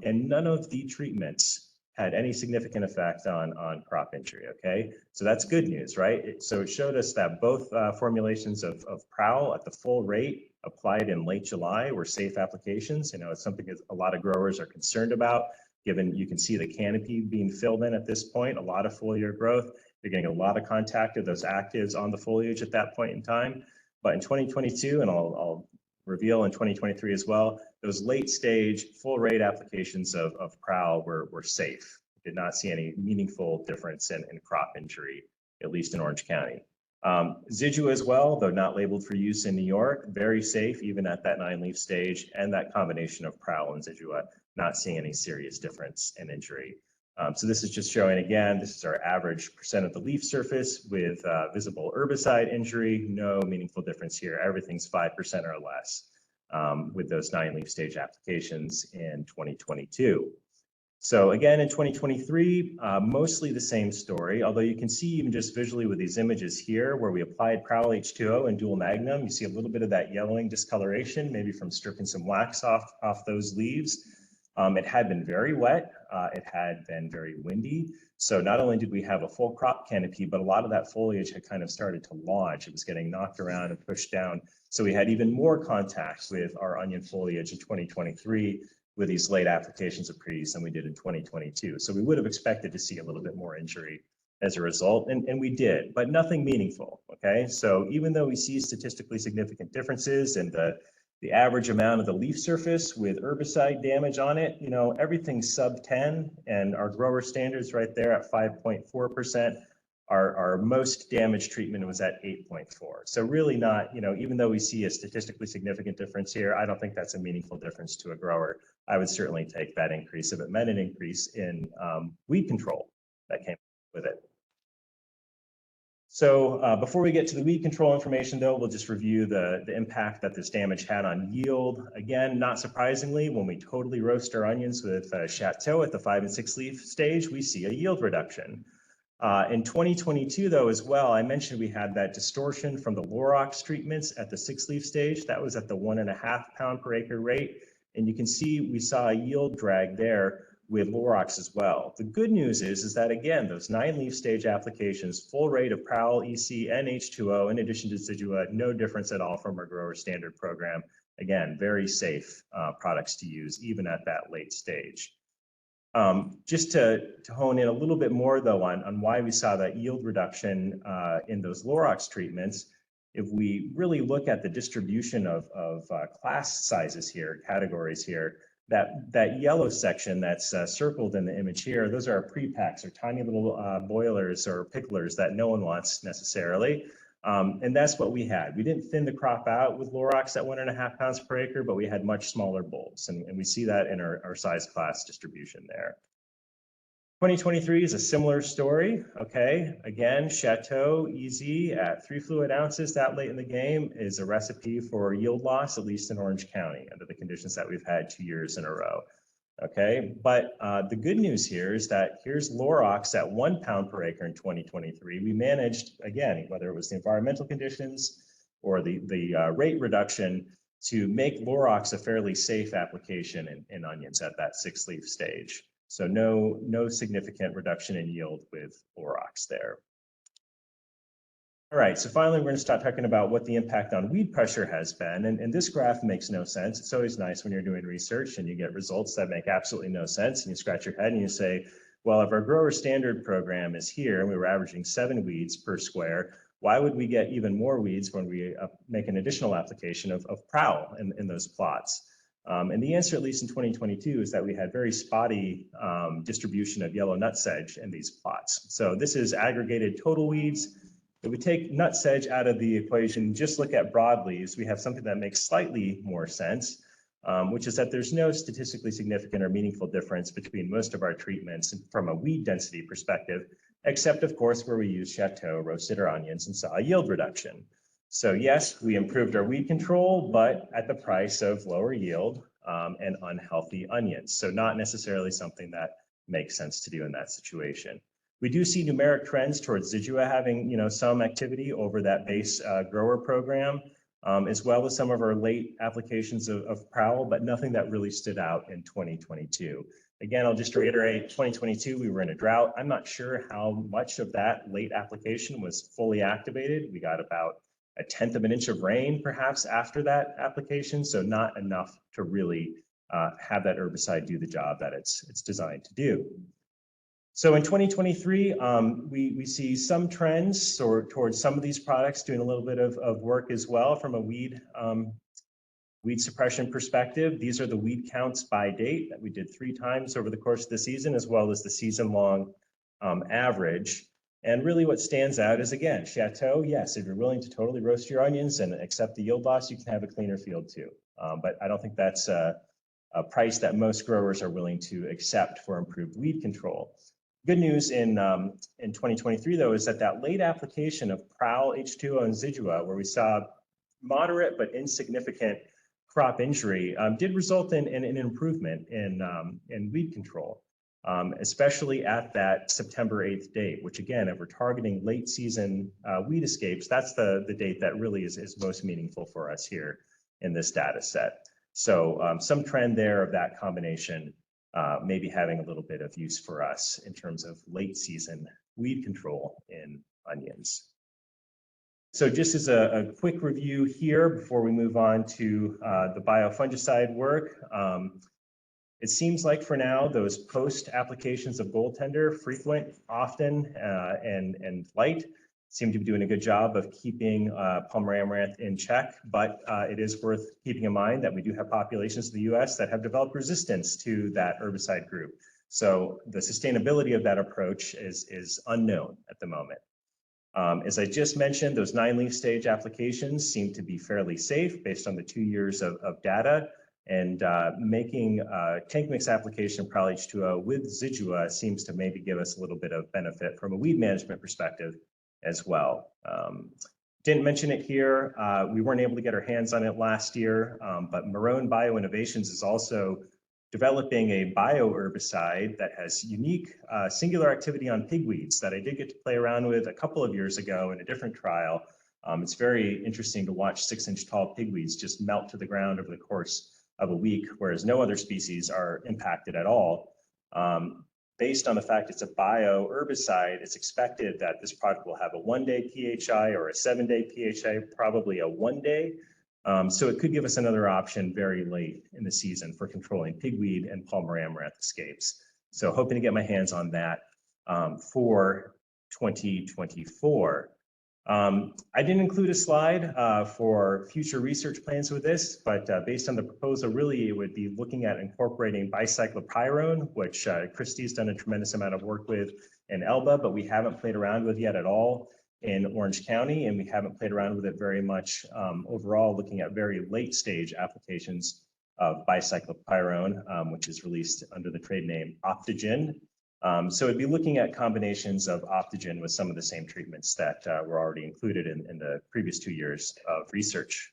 and none of the treatments had any significant effect on crop injury, okay? So that's good news, right? So it showed us that both formulations of Prowl at the full rate applied in late July were safe applications. You know, it's something that a lot of growers are concerned about, given you can see the canopy being filled in at this point, a lot of foliar growth. You're getting a lot of contact of those actives on the foliage at that point in time. But in 2022, and I'll reveal in 2023 as well, those late stage full rate applications of Prowl were safe. Did not see any meaningful difference in crop injury, at least in Orange County. Zidua as well, though not labeled for use in New York, very safe even at that 9 leaf stage, and that combination of Prowl and Zidua, not seeing any serious difference in injury. So this is just showing again, this is our average percent of the leaf surface with visible herbicide injury, no meaningful difference here. Everything's 5% or less with those 9 leaf stage applications in 2022. So again, in 2023, mostly the same story, although you can see even just visually with these images here where we applied Prowl H2O and Dual Magnum, you see a little bit of that yellowing discoloration, maybe from stripping some wax off those leaves. It had been very wet, it had been very windy. So not only did we have a full crop canopy, but a lot of that foliage had kind of started to launch. It was getting knocked around and pushed down. So we had even more contact with our onion foliage in 2023 with these late applications of Prees than we did in 2022. So we would have expected to see a little bit more injury as a result, and we did, but nothing meaningful, okay? So even though we see statistically significant differences in the average amount of the leaf surface with herbicide damage on it, you know, everything's sub 10, and our grower standards right there at 5.4%. Our most damaged treatment was at 8.4. So really not, you know, even though we see a statistically significant difference here, I don't think that's a meaningful difference to a grower. I would certainly take that increase if it meant an increase in weed control that came with it. So before we get to the weed control information though, we'll just review the impact that this damage had on yield. Again, not surprisingly, when we totally roast our onions with Chateau at the 5 and 6 leaf stage, we see a yield reduction. In 2022 though as well, I mentioned we had that distortion from the Lorax treatments at the 6 leaf stage. That was at the 1.5 pound per acre rate. And you can see we saw a yield drag there with Lorax as well. The good news is that again, those 9 leaf stage applications, full rate of Prowl, EC, and H2O, in addition to Zidua, no difference at all from our grower standard program. Again, very safe products to use even at that late stage. Just to hone in a little bit more though on why we saw that yield reduction in those Lorax treatments, if we really look at the distribution of class sizes here, categories here, That yellow section that's circled in the image here, those are our pre-packs, or tiny little boilers or picklers that no one wants necessarily. And that's what we had. We didn't thin the crop out with Lorax at 1.5 pounds per acre, but we had much smaller bulbs. And we see that in our size class distribution there. 2023 is a similar story. Okay, again, Chateau easy at 3 fluid ounces that late in the game is a recipe for yield loss, at least in Orange County, under the conditions that we've had 2 years in a row. Okay, but the good news here is that here's Lorax at 1 pound per acre in 2023. We managed, again, whether it was the environmental conditions or the rate reduction, to make Lorax a fairly safe application in onions at that 6-leaf stage. So no significant reduction in yield with Lorax there. All right, so finally, we're going to start talking about what the impact on weed pressure has been. And this graph makes no sense. It's always nice when you're doing research and you get results that make absolutely no sense. And you scratch your head and you say, well, if our grower standard program is here and we were averaging 7 weeds per square, why would we get even more weeds when we make an additional application of Prowl in those plots? And the answer, at least in 2022, is that we had very spotty distribution of yellow nutsedge in these plots. So this is aggregated total weeds. If we take nutsedge out of the equation, just look at broadleaves, we have something that makes slightly more sense, which is that there's no statistically significant or meaningful difference between most of our treatments from a weed density perspective, except of course where we use Chateau, roasted our onions, and saw a yield reduction. So yes, we improved our weed control, but at the price of lower yield and unhealthy onions. So not necessarily something that makes sense to do in that situation. We do see numeric trends towards Zidua having, some activity over that base grower program, as well as some of our late applications of Prowl, but nothing that really stood out in 2022. Again, I'll just reiterate, 2022, we were in a drought. I'm not sure how much of that late application was fully activated. We got about 1/10 of an inch of rain perhaps after that application, so not enough to really have that herbicide do the job that it's designed to do. So in 2023, we see some trends towards some of these products doing a little bit of work as well from a weed suppression perspective. These are the weed counts by date that we did 3 times over the course of the season, as well as the season-long average. And really what stands out is, again, Chateau, yes, if you're willing to totally roast your onions and accept the yield loss, you can have a cleaner field too. But I don't think that's a price that most growers are willing to accept for improved weed control. Good news in 2023, though, is that late application of Prowl, H2O, and Zidua, where we saw moderate but insignificant crop injury, did result in an improvement in weed control. Especially at that September 8th date, which again, if we're targeting late season weed escapes, that's the date that really is most meaningful for us here in this data set. So some trend there of that combination maybe having a little bit of use for us in terms of late season weed control in onions. So just as a quick review here before we move on to the biofungicide work, it seems like for now, those post applications of goaltender, frequent, often, and light, seem to be doing a good job of keeping Palmer amaranth in check, but it is worth keeping in mind that we do have populations in the US that have developed resistance to that herbicide group. So the sustainability of that approach is unknown at the moment. As I just mentioned, those 9-leaf stage applications seem to be fairly safe based on the 2 years of data. And making tank mix application of Prowl H2O with Zidua seems to maybe give us a little bit of benefit from a weed management perspective as well. Didn't mention it here. We weren't able to get our hands on it last year, but Marrone Bio Innovations is also developing a bioherbicide that has unique singular activity on pigweeds that I did get to play around with a couple of years ago in a different trial. It's very interesting to watch 6-inch tall pigweeds just melt to the ground over the course of a week, whereas no other species are impacted at all. Based on the fact it's a bioherbicide, it's expected that this product will have a 1-day PHI or a 7-day PHI, probably a 1-day. So it could give us another option very late in the season for controlling pigweed and Palmer amaranth escapes. So hoping to get my hands on that for 2024. I didn't include a slide for future research plans with this, but based on the proposal, really it would be looking at incorporating bicyclopyrone, which Christie's done a tremendous amount of work with in Elba, but we haven't played around with yet at all in Orange County, and we haven't played around with it very much overall, looking at very late stage applications of bicyclopyrone, which is released under the trade name Optogen. So it'd be looking at combinations of Optogen with some of the same treatments that were already included in the previous 2 years of research.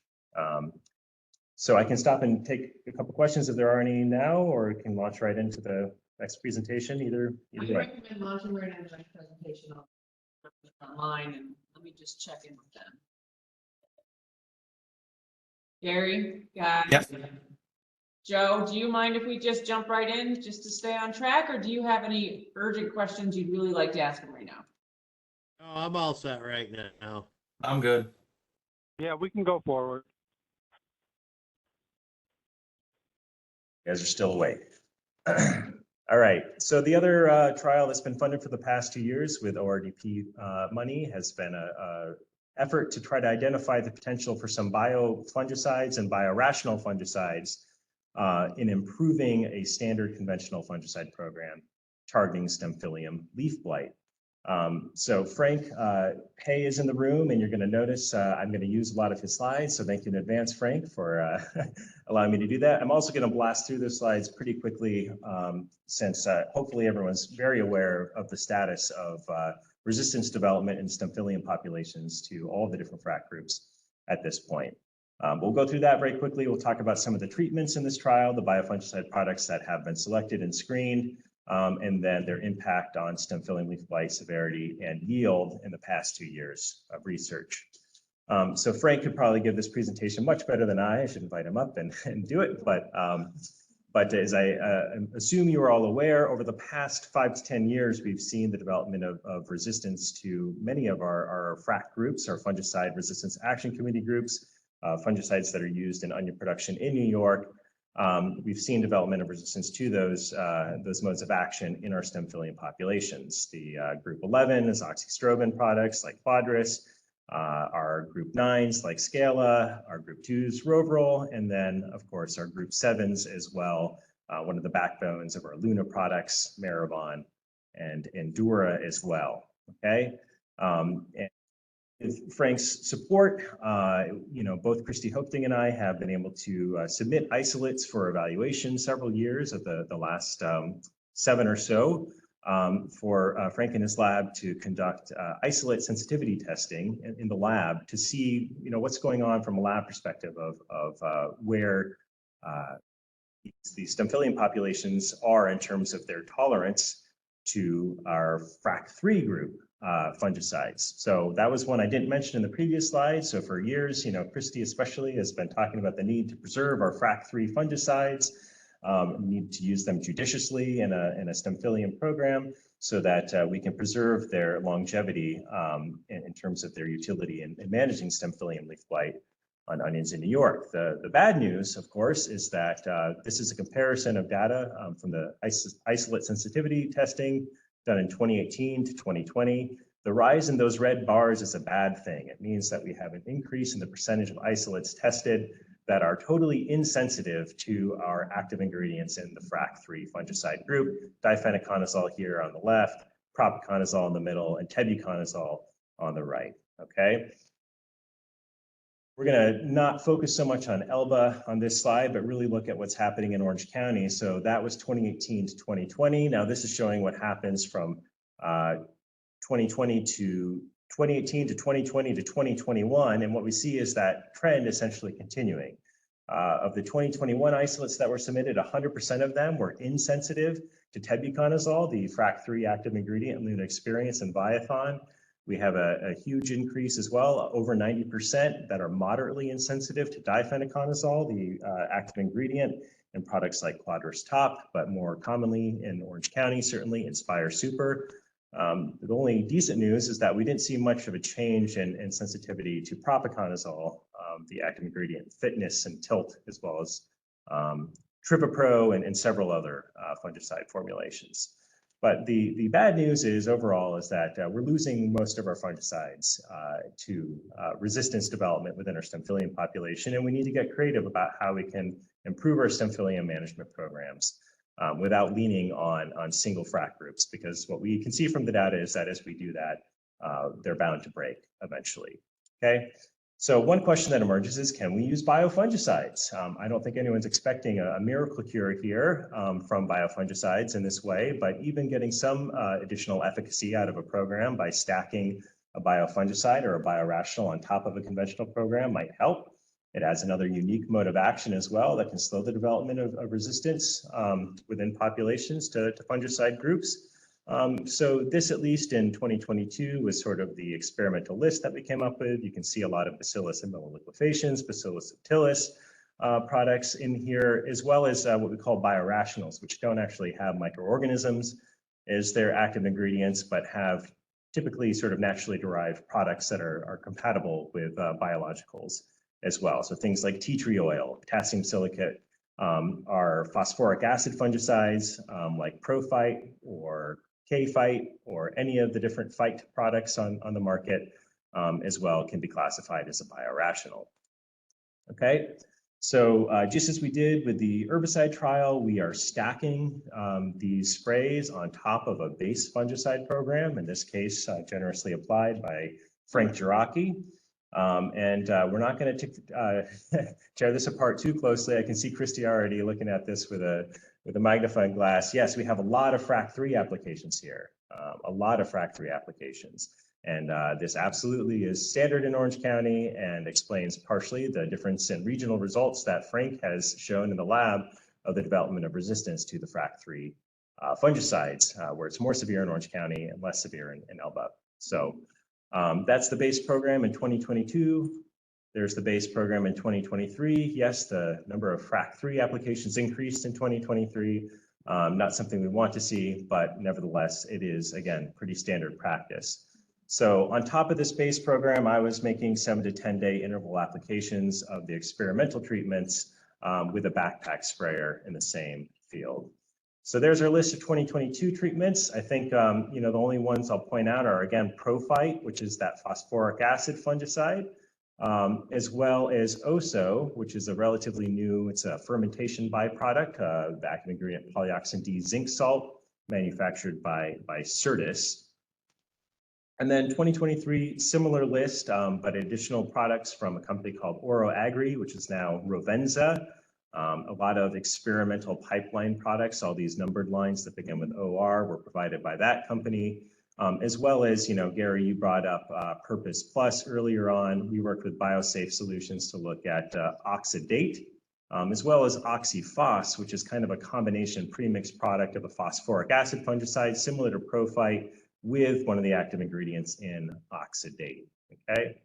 So I can stop and take a couple questions if there are any now, or can launch right into the next presentation, either I way. recommend launching right into the next presentation online, and let me just check in with them. Gary, guys. Yes. Joe, do you mind if we just jump right in just to stay on track, or do you have any urgent questions you'd really like to ask them right now? Oh, I'm all set right now. I'm good. Yeah, we can go forward. You guys are still awake. All right, so the other trial that's been funded for the past 2 years with ORDP money has been a effort to try to identify the potential for some biofungicides and biorational fungicides in improving a standard conventional fungicide program targeting Stemphylium leaf blight. So Frank Hay is in the room, and you're going to notice I'm going to use a lot of his slides. So thank you in advance, Frank, for allowing me to do that. I'm also going to blast through the slides pretty quickly since hopefully everyone's very aware of the status of resistance development in Stemphylium populations to all the different frac groups at this point. We'll go through that very quickly. We'll talk about some of the treatments in this trial, the biofungicide products that have been selected and screened, and then their impact on Stemphylium leaf blight severity and yield in the past 2 years of research. So Frank could probably give this presentation much better than I should invite him up and do it. But as I assume you are all aware, over the past 5 to 10 years, we've seen the development of resistance to many of our FRAC groups, our Fungicide Resistance Action Committee groups, fungicides that are used in onion production in New York. We've seen development of resistance to those modes of action in our Stemphylium populations. The group 11 is oxystrobin products like Quadris, our group 9s like Scala, our group 2s Rovril, and then of course our group 7s as well. One of the backbones of our Luna products, Maribon and Endura as well. Okay. And with Frank's support, both Christy Hoepting and I have been able to submit isolates for evaluation several years of the last 7 or so for Frank and his lab to conduct isolate sensitivity testing in the lab to see, what's going on from a lab perspective of where these Stemphylium populations are in terms of their tolerance to our FRAC3 group fungicides. So that was one I didn't mention in the previous slide. So for years, Christy especially has been talking about the need to preserve our FRAC3 fungicides, need to use them judiciously in a Stemphylium program so that we can preserve their longevity in terms of their utility in managing Stemphylium leaf blight on onions in New York. The bad news, of course, is that this is a comparison of data from the isolate sensitivity testing done in 2018 to 2020. The rise in those red bars is a bad thing. It means that we have an increase in the percentage of isolates tested that are totally insensitive to our active ingredients in the FRAC3 fungicide group, difenoconazole here on the left, propiconazole in the middle, and tebuconazole on the right, okay? We're gonna not focus so much on Elba on this slide, but really look at what's happening in Orange County. So that was 2018 to 2020. Now this is showing what happens from 2020 to 2018 to 2020 to 2021. And what we see is that trend essentially continuing. Of the 2021 isolates that were submitted, 100% of them were insensitive to tebuconazole, the FRAC3 active ingredient in Luna Experience and Viathon. We have a huge increase as well, over 90% that are moderately insensitive to difenoconazole, the active ingredient in products like Quadris Top, but more commonly in Orange County, certainly Inspire Super. The only decent news is that we didn't see much of a change in sensitivity to propiconazole, the active ingredient Fitness and Tilt, as well as Trivapro and several other fungicide formulations. But the bad news is overall is that we're losing most of our fungicides to resistance development within our Stemphylium population, and we need to get creative about how we can improve our Stemphylium management programs without leaning on single frac groups, because what we can see from the data is that as we do that, they're bound to break eventually. Okay. So one question that emerges is, can we use biofungicides? I don't think anyone's expecting a miracle cure here from biofungicides in this way, but even getting some additional efficacy out of a program by stacking a biofungicide or a biorational on top of a conventional program might help. It adds another unique mode of action as well that can slow the development of resistance within populations to fungicide groups. So this, at least in 2022, was sort of the experimental list that we came up with. You can see a lot of Bacillus liquefaciens, Bacillus subtilis products in here, as well as what we call biorationals, which don't actually have microorganisms as their active ingredients, but have typically sort of naturally derived products that are compatible with biologicals as well. So things like tea tree oil, potassium silicate, are phosphoric acid fungicides like Prophyte or K-Phyte or any of the different phyte products on the market as well can be classified as a biorational. Okay, so just as we did with the herbicide trial, we are stacking these sprays on top of a base fungicide program, in this case generously applied by Frank Giracchi. We're not going to tear this apart too closely. I can see Christy already looking at this with a magnifying glass. Yes, we have a lot of FRAC3 applications here, a lot of FRAC3 applications. And this absolutely is standard in Orange County and explains partially the difference in regional results that Frank has shown in the lab of the development of resistance to the FRAC3 fungicides, where it's more severe in Orange County and less severe in Elba. So that's the base program in 2022. There's the base program in 2023. Yes, the number of FRAC3 applications increased in 2023. Not something we want to see, but nevertheless, it is, again, pretty standard practice. So on top of this base program, I was making 7 to 10 day interval applications of the experimental treatments with a backpack sprayer in the same field. So there's our list of 2022 treatments. I think, you know, the only ones I'll point out are, again, Prophyte, which is that phosphoric acid fungicide, as well as OSO, which is a relatively new, it's a fermentation byproduct, the active ingredient polyoxin D zinc salt, manufactured by Certis. And then 2023, similar list, but additional products from a company called Oro Agri, which is now Rovenza. A lot of experimental pipeline products, all these numbered lines that begin with OR were provided by that company, as well as, you know, Gary, you brought up Purpose Plus earlier on. We worked with BioSafe Solutions to look at Oxidate, as well as Oxyphos, which is kind of a combination premixed product of a phosphoric acid fungicide, similar to Prophyte, with one of the active ingredients in Oxidate, okay?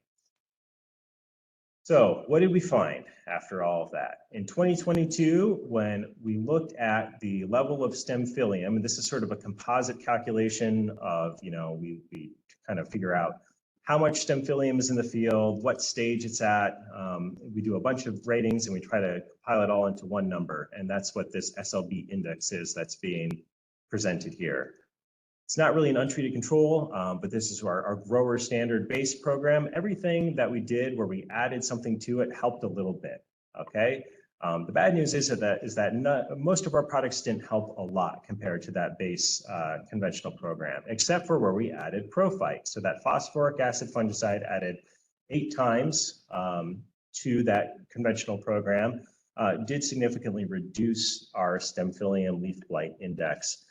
So what did we find after all of that? In 2022, when we looked at the level of Stemphylium, and this is sort of a composite calculation of, you know, we kind of figure out how much Stemphylium is in the field, what stage it's at. We do a bunch of ratings and we try to compile it all into one number. And that's what this SLB index is that's being presented here. It's not really an untreated control, but this is our grower standard base program. Everything that we did where we added something to it helped a little bit, okay? The bad news is that most of our products didn't help a lot compared to that base conventional program, except for where we added Prophyte. So that phosphoric acid fungicide added 8 times to that conventional program, did significantly reduce our Stemphylium leaf blight index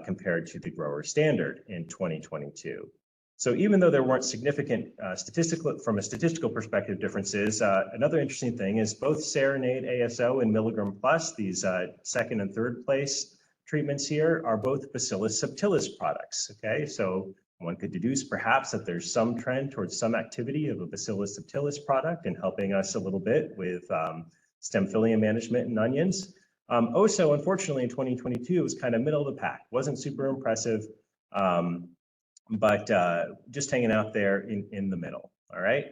compared to the grower standard in 2022. So even though there weren't significant from a statistical perspective differences, another interesting thing is both Serenade ASO and Milligram Plus, these second and third place treatments here, are both Bacillus subtilis products, okay? So one could deduce perhaps that there's some trend towards some activity of a Bacillus subtilis product and helping us a little bit with Stemphylium management in onions. OSO, unfortunately, in 2022 was kind of middle of the pack, wasn't super impressive, but just hanging out there in the middle, all right?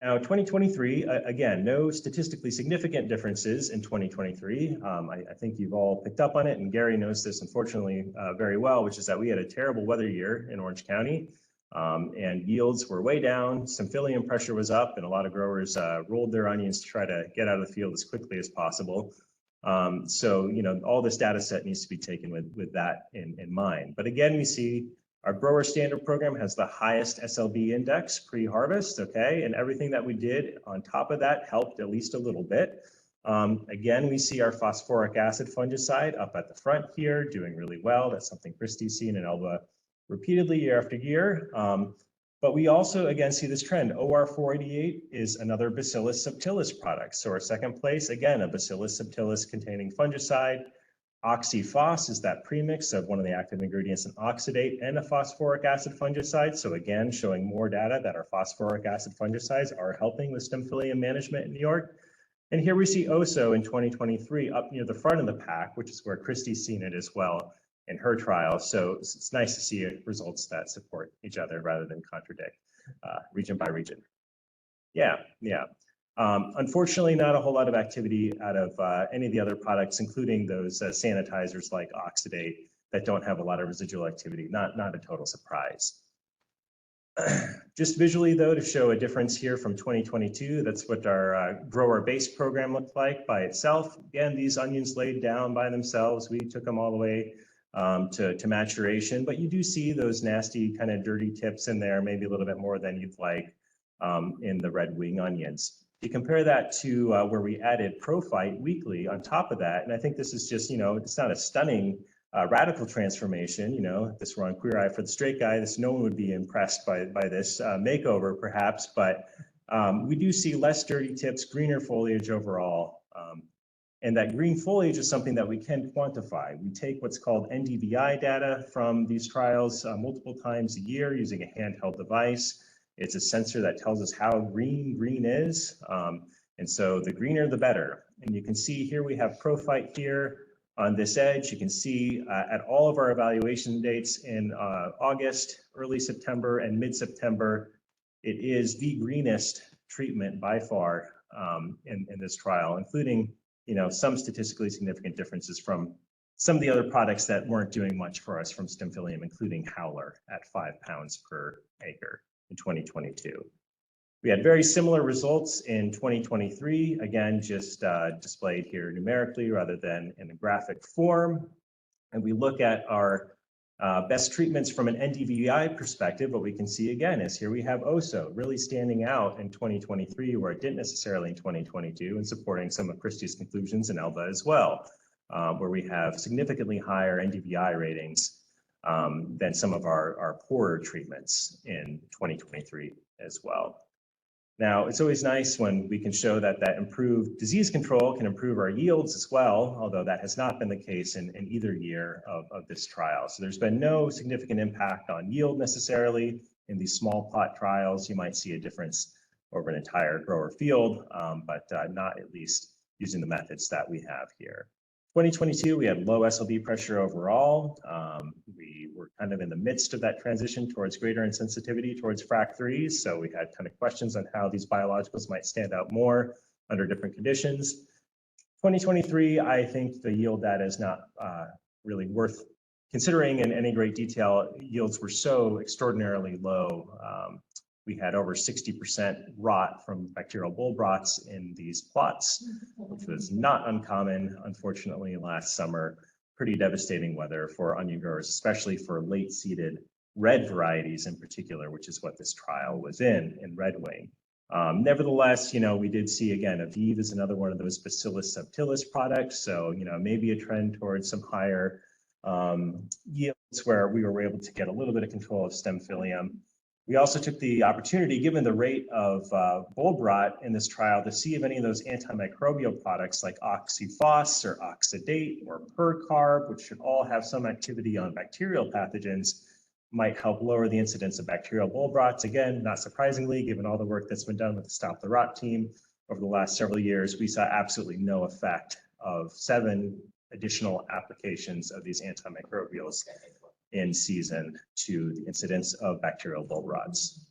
Now, 2023, again, no statistically significant differences in 2023. I think you've all picked up on it, and Gary knows this unfortunately very well, which is that we had a terrible weather year in Orange County, and yields were way down. Symphylium pressure was up, and a lot of growers rolled their onions to try to get out of the field as quickly as possible. So, all this data set needs to be taken with that in mind. But again, we see our grower standard program has the highest SLB index pre-harvest, okay? And everything that we did on top of that helped at least a little bit. Again, we see our phosphoric acid fungicide up at the front here doing really well. That's something Christie's seen in Elba repeatedly year after year. But we also, again, see this trend. OR488 is another Bacillus subtilis product. So our second place, again, a Bacillus subtilis containing fungicide. Oxyphos is that premix of one of the active ingredients in oxidate and a phosphoric acid fungicide. So again, showing more data that our phosphoric acid fungicides are helping with Stymphalium management in New York. And here we see OSO in 2023 up near the front of the pack, which is where Christie's seen it as well in her trial. So it's nice to see results that support each other rather than contradict region by region. Yeah. Unfortunately, not a whole lot of activity out of any of the other products, including those sanitizers like Oxidate that don't have a lot of residual activity. Not a total surprise. Just visually, though, to show a difference here from 2022, that's what our grower-based program looked like by itself. Again, these onions laid down by themselves. We took them all the way to maturation, but you do see those nasty kind of dirty tips in there, maybe a little bit more than you'd like in the red wing onions. You compare that to where we added Prophyte weekly on top of that, and I think this is just, it's not a stunning radical transformation. This were on Queer Eye for the Straight Guy. No one would be impressed by this makeover, perhaps, but we do see less dirty tips, greener foliage overall. And that green foliage is something that we can quantify. We take what's called NDVI data from these trials multiple times a year using a handheld device. It's a sensor that tells us how green is. And so the greener, the better. And you can see here we have Prophyte here on this edge. You can see at all of our evaluation dates in August, early September, and mid-September, it is the greenest treatment by far in this trial, including some statistically significant differences from some of the other products that weren't doing much for us from Stymphalium, including Howler at 5 pounds per acre in 2022. We had very similar results in 2023, again, just displayed here numerically rather than in a graphic form. And we look at our best treatments from an NDVI perspective. What we can see again is here we have OSO really standing out in 2023, where it didn't necessarily in 2022, and supporting some of Christie's conclusions in Elba as well, where we have significantly higher NDVI ratings than some of our poorer treatments in 2023 as well. Now, it's always nice when we can show that improved disease control can improve our yields as well, although that has not been the case in either year of this trial. So there's been no significant impact on yield necessarily. In these small plot trials, you might see a difference over an entire grower field, but not at least using the methods that we have here. 2022, we had low SLB pressure overall. We were kind of in the midst of that transition towards greater insensitivity towards FRAC3s. So we had kind of questions on how these biologicals might stand out more under different conditions. 2023, I think the yield data is not really worth considering in any great detail. Yields were so extraordinarily low. We had over 60% rot from bacterial bulb rots in these plots, which was not uncommon, unfortunately, last summer. Pretty devastating weather for onion growers, especially for late seeded red varieties in particular, which is what this trial was in Red Wing. Nevertheless, we did see, again, Aviv is another one of those Bacillus subtilis products. So, maybe a trend towards some higher yields where we were able to get a little bit of control of Stymphalium. We also took the opportunity, given the rate of bulb rot in this trial, to see if any of those antimicrobial products like Oxyphos or Oxidate or Percarb, which should all have some activity on bacterial pathogens, might help lower the incidence of bacterial bulb rots. Again, not surprisingly, given all the work that's been done with the Stop the Rot team over the last several years, we saw absolutely no effect of 7 additional applications of these antimicrobials in season to the incidence of bacterial bulb rots.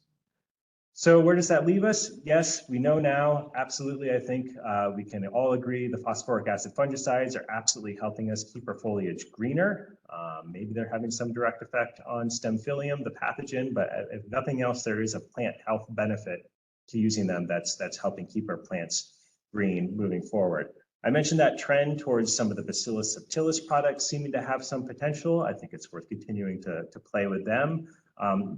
So where does that leave us? Yes, we know now, absolutely, I think we can all agree the phosphoric acid fungicides are absolutely helping us keep our foliage greener. Maybe they're having some direct effect on stem phyllium, the pathogen, but if nothing else, there is a plant health benefit to using them that's helping keep our plants green moving forward. I mentioned that trend towards some of the Bacillus subtilis products seeming to have some potential. I think it's worth continuing to play with them.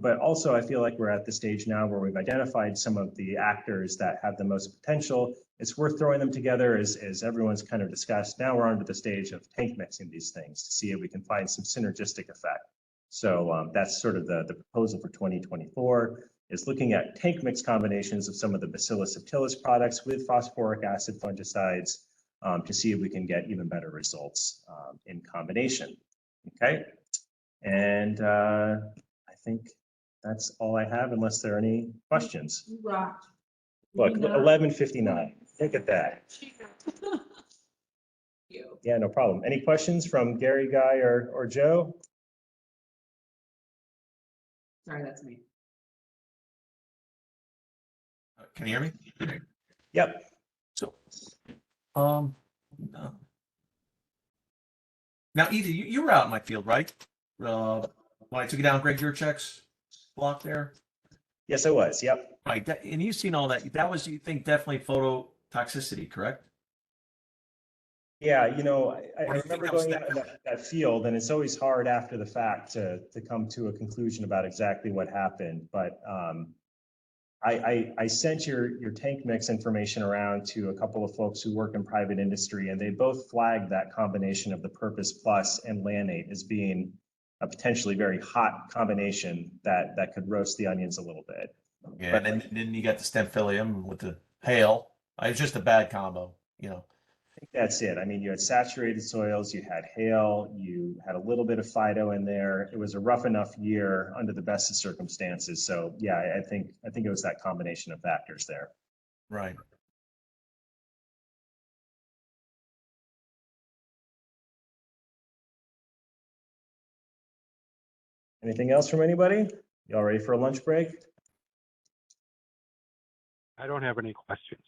But also I feel like we're at the stage now where we've identified some of the actors that have the most potential. It's worth throwing them together as everyone's kind of discussed. Now we're onto the stage of tank mixing these things to see if we can find some synergistic effect. So that's sort of the proposal for 2024 is looking at tank mix combinations of some of the Bacillus subtilis products with phosphoric acid fungicides to see if we can get even better results in combination. Okay, and I think that's all I have unless there are any questions. You rocked. Look, You know. 11:59. Look at that. You. Yeah, no problem. Any questions from Gary, Guy, or Joe? Sorry, that's me. Can you hear me? Yep. So, no. Now, Ethan, you were out in my field, right? When I took you down Greg Yurchek's block there, Yes, I was. Yep. right? And you've seen all that. That was, you think, definitely phototoxicity, correct? Yeah, you know, I Or do you think remember that was going out in that field, and it's always hard after the fact to come to a conclusion about exactly what happened. But I sent your tank mix information around to a couple of folks who work in private industry, and they both flagged that combination of the Purpose Plus and Lanate as being a potentially very hot combination that could roast the onions a little bit. Yeah, and then you got the Stemphylium with the hail. It's just a bad combo, you know. I think that's it. I mean, you had saturated soils, you had hail, you had a little bit of phyto in there. It was a rough enough year under the best of circumstances. So yeah, I think it was that combination of factors there. Right. Anything else from anybody? Y'all ready for a lunch break? I don't have any questions.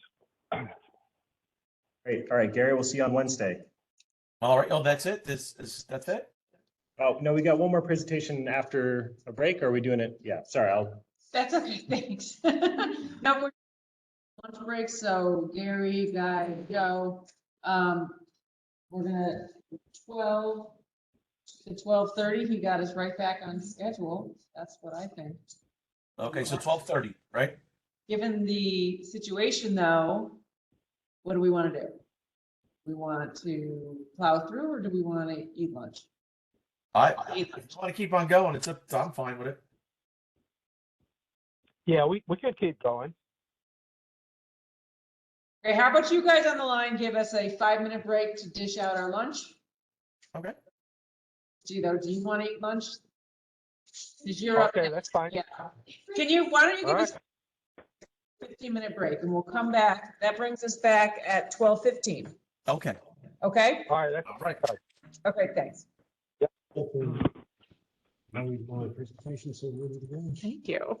Great. All right, Gary, we'll see you on Wednesday. All right. Oh, that's it. That's it. Oh, no, we got one more presentation after a break. Or are we doing it? Yeah, sorry, That's okay, thanks. No, we're lunch break, so Gary, Guy, Joe, we're gonna 12 to 12:30. He got us right back on schedule. That's what I think. Okay, so 12:30, right? Given the situation though, what do we want to do? We want to plow through or do we want to eat lunch? I just want to keep on going. I'm fine with it. Yeah, we could keep going. Okay, how about you guys on the line give us a 5-minute break to dish out our lunch? Okay. Do you want to eat lunch? Because you're up. Okay, that's fine. Yeah. Why don't you All give us a 15-minute break and we'll come back. That brings us back at 12:15. Okay. Okay? All right, that's All right. fine. Okay, thanks. Now we've done the presentation, so we're ready to go. Thank you.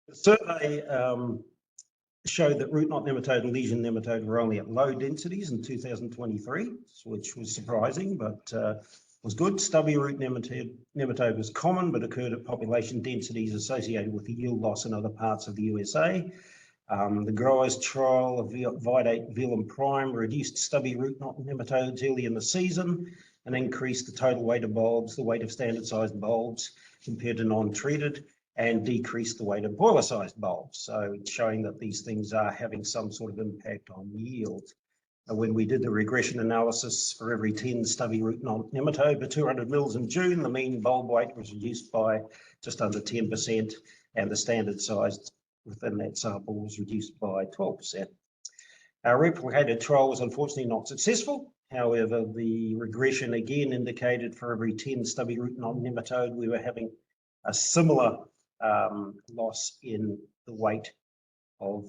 The survey showed that root knot nematode and lesion nematode were only at low densities in 2023, which was surprising, but was good. Stubby root nematode was common, but occurred at population densities associated with yield loss in other parts of the USA. The growers' trial of Vidate Velum Prime reduced stubby root knot nematodes early in the season and increased the total weight of bulbs, the weight of standard sized bulbs compared to non-treated, and decreased the weight of boiler sized bulbs. So it's showing that these things are having some sort of impact on yield. When we did the regression analysis for every 10 stubby root knot nematode per 200 mils in June, the mean bulb weight was reduced by just under 10%, and the standard size within that sample was reduced by 12%. Our replicated trial was unfortunately not successful. However, the regression again indicated for every 10 stubby root knot nematode, we were having a similar loss in the weight of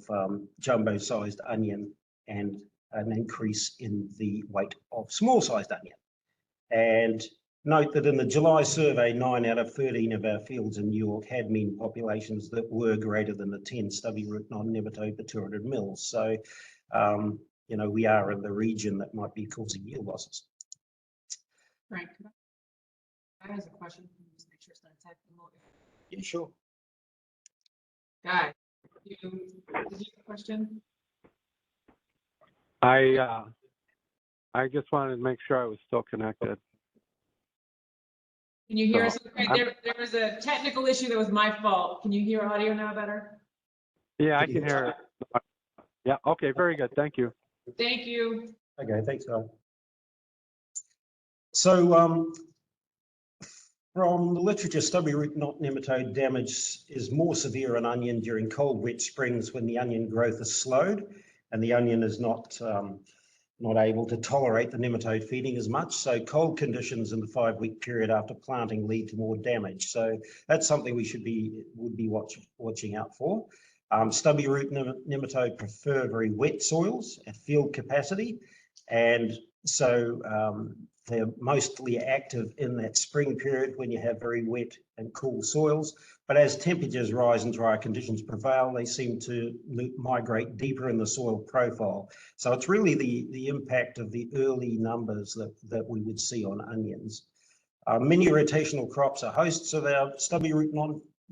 jumbo-sized onion and an increase in the weight of small-sized onion. And note that in the July survey, 9 out of 13 of our fields in New York had mean populations that were greater than the 10 stubby root knot nematode per 200 mils. So, you know, we are in the region that might be causing yield losses. Frank, I have a question. Just make sure it's not typing over. Yeah, sure. Guy, did you have a question? I just wanted to make sure I was still connected. Can you hear us? So, Okay, there was a technical issue that was my fault. Can you hear audio now better? Yeah, I can hear it. Yeah, okay, very good. Thank you. Thank you. Okay, thanks, guys. So from the literature, stubby root knot nematode damage is more severe in onion during cold, wet springs when the onion growth is slowed and the onion is not able to tolerate the nematode feeding as much. So cold conditions in the 5-week period after planting lead to more damage. So that's something we would be watching out for. Stubby root nematode prefer very wet soils at field capacity, and so they're mostly active in that spring period when you have very wet and cool soils. But as temperatures rise and drier conditions prevail, they seem to migrate deeper in the soil profile. So it's really the impact of the early numbers that we would see on onions. Many rotational crops are hosts of our stubby root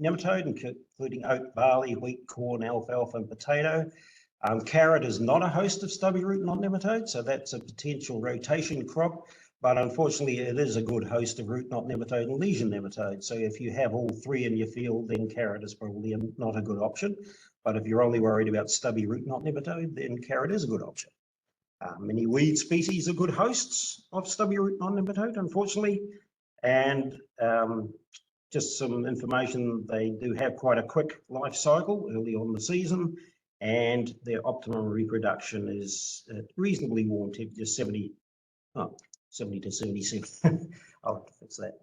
nematode, including oat, barley, wheat, corn, alfalfa, and potato. Carrot is not a host of stubby root knot nematode, so that's a potential rotation crop, but unfortunately it is a good host of root knot nematode and lesion nematode. So if you have all three in your field, then carrot is probably not a good option. But if you're only worried about stubby root knot nematode, then carrot is a good option. Many weed species are good hosts of stubby root knot nematode, unfortunately. And just some information, they do have quite a quick life cycle early on the season, and their optimum reproduction is at reasonably warm temperatures, 70 to 77. I'll have to fix that.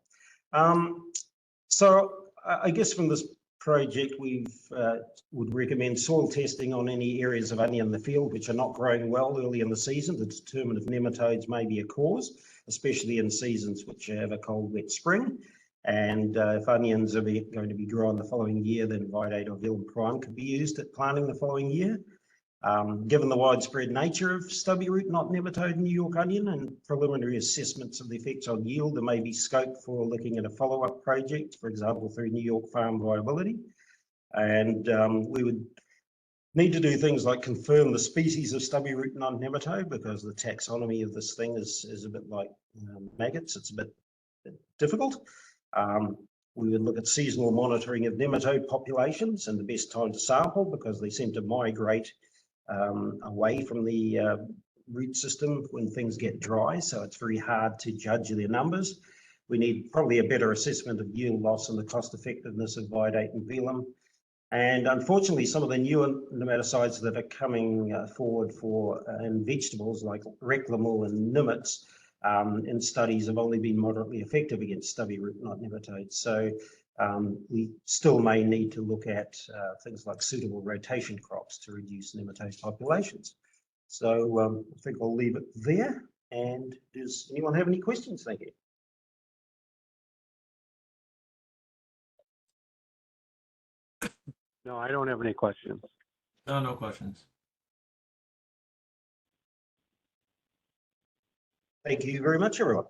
So I guess from this project, we would recommend soil testing on any areas of onion in the field which are not growing well early in the season to determine if nematodes may be a cause, especially in seasons which have a cold, wet spring. And if onions are going to be growing the following year, then Vidate or Velum Prime could be used at planting the following year. Given the widespread nature of stubby root knot nematode in New York onion and preliminary assessments of the effects on yield, there may be scope for looking at a follow-up project, for example, through New York Farm Viability. And we would need to do things like confirm the species of stubby root knot nematode, because the taxonomy of this thing is a bit like maggots. It's a bit difficult. We would look at seasonal monitoring of nematode populations and the best time to sample, because they seem to migrate away from the root system when things get dry. So it's very hard to judge their numbers. We need probably a better assessment of yield loss and the cost effectiveness of Vidate and Velum. And unfortunately, some of the newer nematicides that are coming forward for in vegetables like Reclamul and Nimitz in studies have only been moderately effective against stubby root knot nematodes. So we still may need to look at things like suitable rotation crops to reduce nematode populations. So I think I'll leave it there. And does anyone have any questions? Thank you. No, I don't have any questions. No, no questions. Thank you very much, everyone.